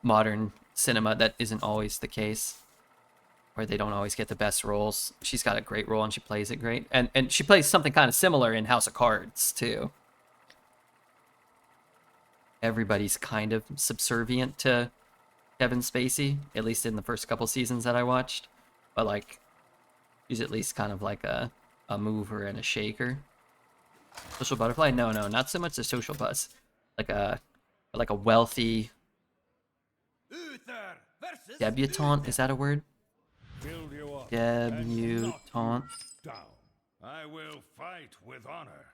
modern cinema. That isn't always the case, or they don't always get the best roles. She's got a great role and she plays it great. And she plays something kind of similar in House of Cards too. Everybody's kind of subservient to Kevin Spacey, at least in the first couple seasons that I watched. But like, he's at least kind of like a mover and a shaker. Social butterfly? No, not so much a social buzz. Like a wealthy Uther versus debutante. Is that a word? Build you up and Debutante. knock you down. I will fight with honor.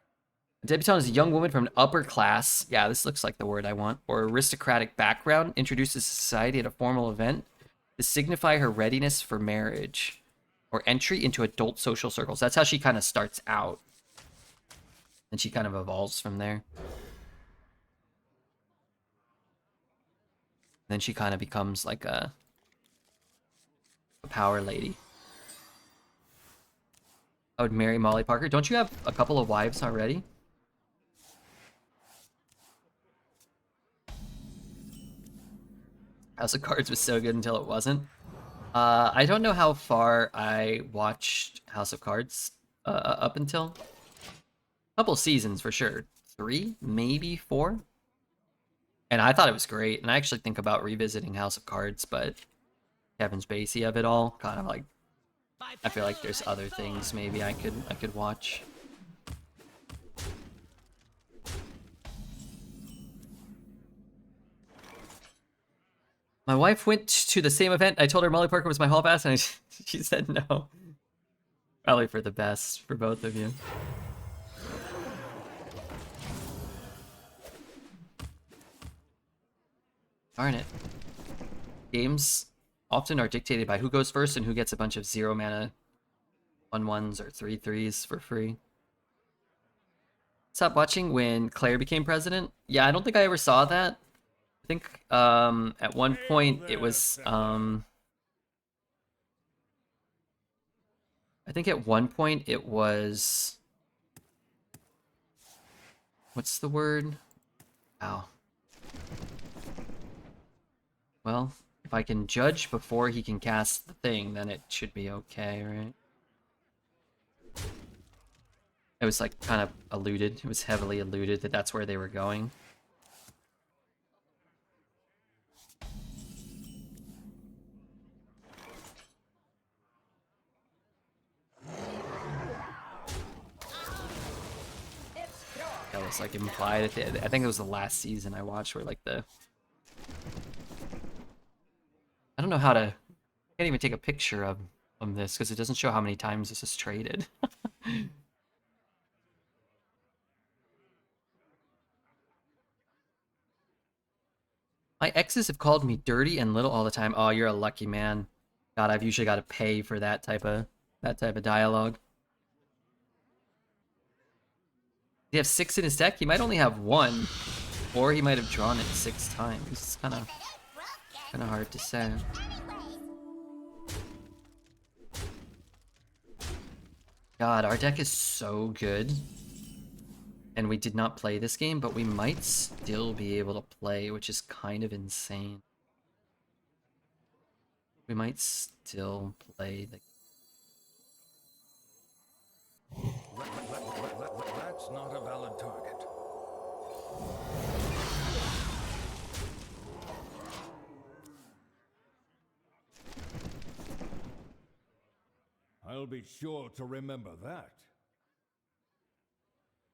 A debutante is a young woman from an upper class. Yeah, this looks like the word I want. Or aristocratic background, introduces society at a formal event to signify her readiness for marriage or entry into adult social circles. That's how she kind of starts out. And she kind of evolves from there. Then she kind of becomes like a power lady. I would marry Molly Parker. Don't you have a couple of wives already? House of Cards was so good until it wasn't. I don't know how far I watched House of Cards up until. A couple seasons for sure. 3, maybe 4. And I thought it was great. And I actually think about revisiting House of Cards, but Kevin Spacey of it all, kind of like, I feel like there's other things maybe I could watch. My wife went to the same event. I told her Molly Parker was my hall pass, and she said no. Probably for the best for both of you. Darn it. Games often are dictated by who goes first and who gets a bunch of 0 mana 1/1s or 3/3s for free. Stopped watching when Claire became president. Yeah, I don't think I ever saw that. I think at one point it was what's the word? Ow. Well, if I can judge before he can cast the thing, then it should be okay, right? It was like kind of alluded. It was heavily alluded that that's where they were going. That was like implied. I think it was the last season I watched where like I don't know how to. I can't even take a picture of this because it doesn't show how many times this is traded. My exes have called me dirty and little all the time. Oh, you're a lucky man. God, I've usually got to pay for that type of dialogue. He have 6 in his deck. He might only have 1, or he might have drawn it 6 times. It's kind of hard to say. God, our deck is so good. And we did not play this game, but we might still be able to play, which is kind of insane. We might still play the... That's not a valid target. I'll be sure to remember that.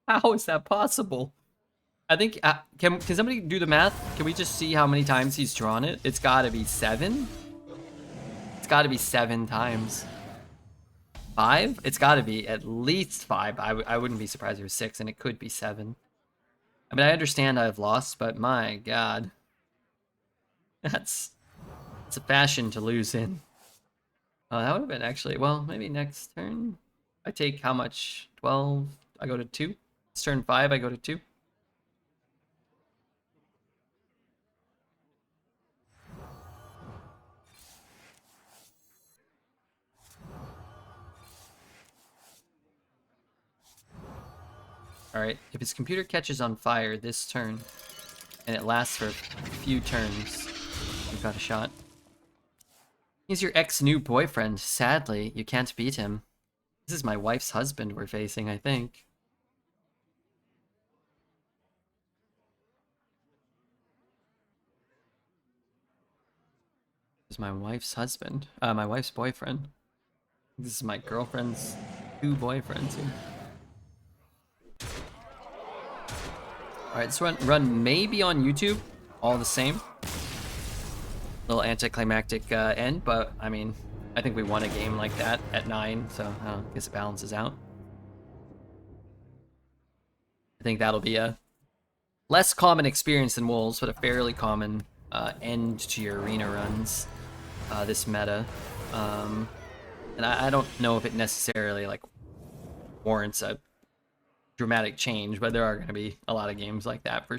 How is that possible? I think, can somebody do the math? Can we just see how many times he's drawn it? It's gotta be 7? It's gotta be 7 times. 5? It's got to be at least 5. I wouldn't be surprised if it was 6, and it could be 7. I mean, I understand I've lost, but my god. It's a fashion to lose in. That would have been actually, well, maybe next turn. I take how much? 12? I go to 2? It's turn 5, I go to 2. Alright, if his computer catches on fire this turn, and it lasts for a few turns, you've got a shot. He's your ex-new boyfriend. Sadly, you can't beat him. This is my wife's husband we're facing, I think. This is my wife's husband. My wife's boyfriend. This is my girlfriend's 2 boyfriends here. Alright, this run may be on YouTube, all the same. Little anticlimactic end, but I mean, I think we won a game like that at 9, so I guess it balances out. I think that'll be a less common experience than Wolves, but a fairly common end to your arena runs, this meta. And I don't know if it necessarily like warrants a dramatic change, but there are going to be a lot of games like that for sure.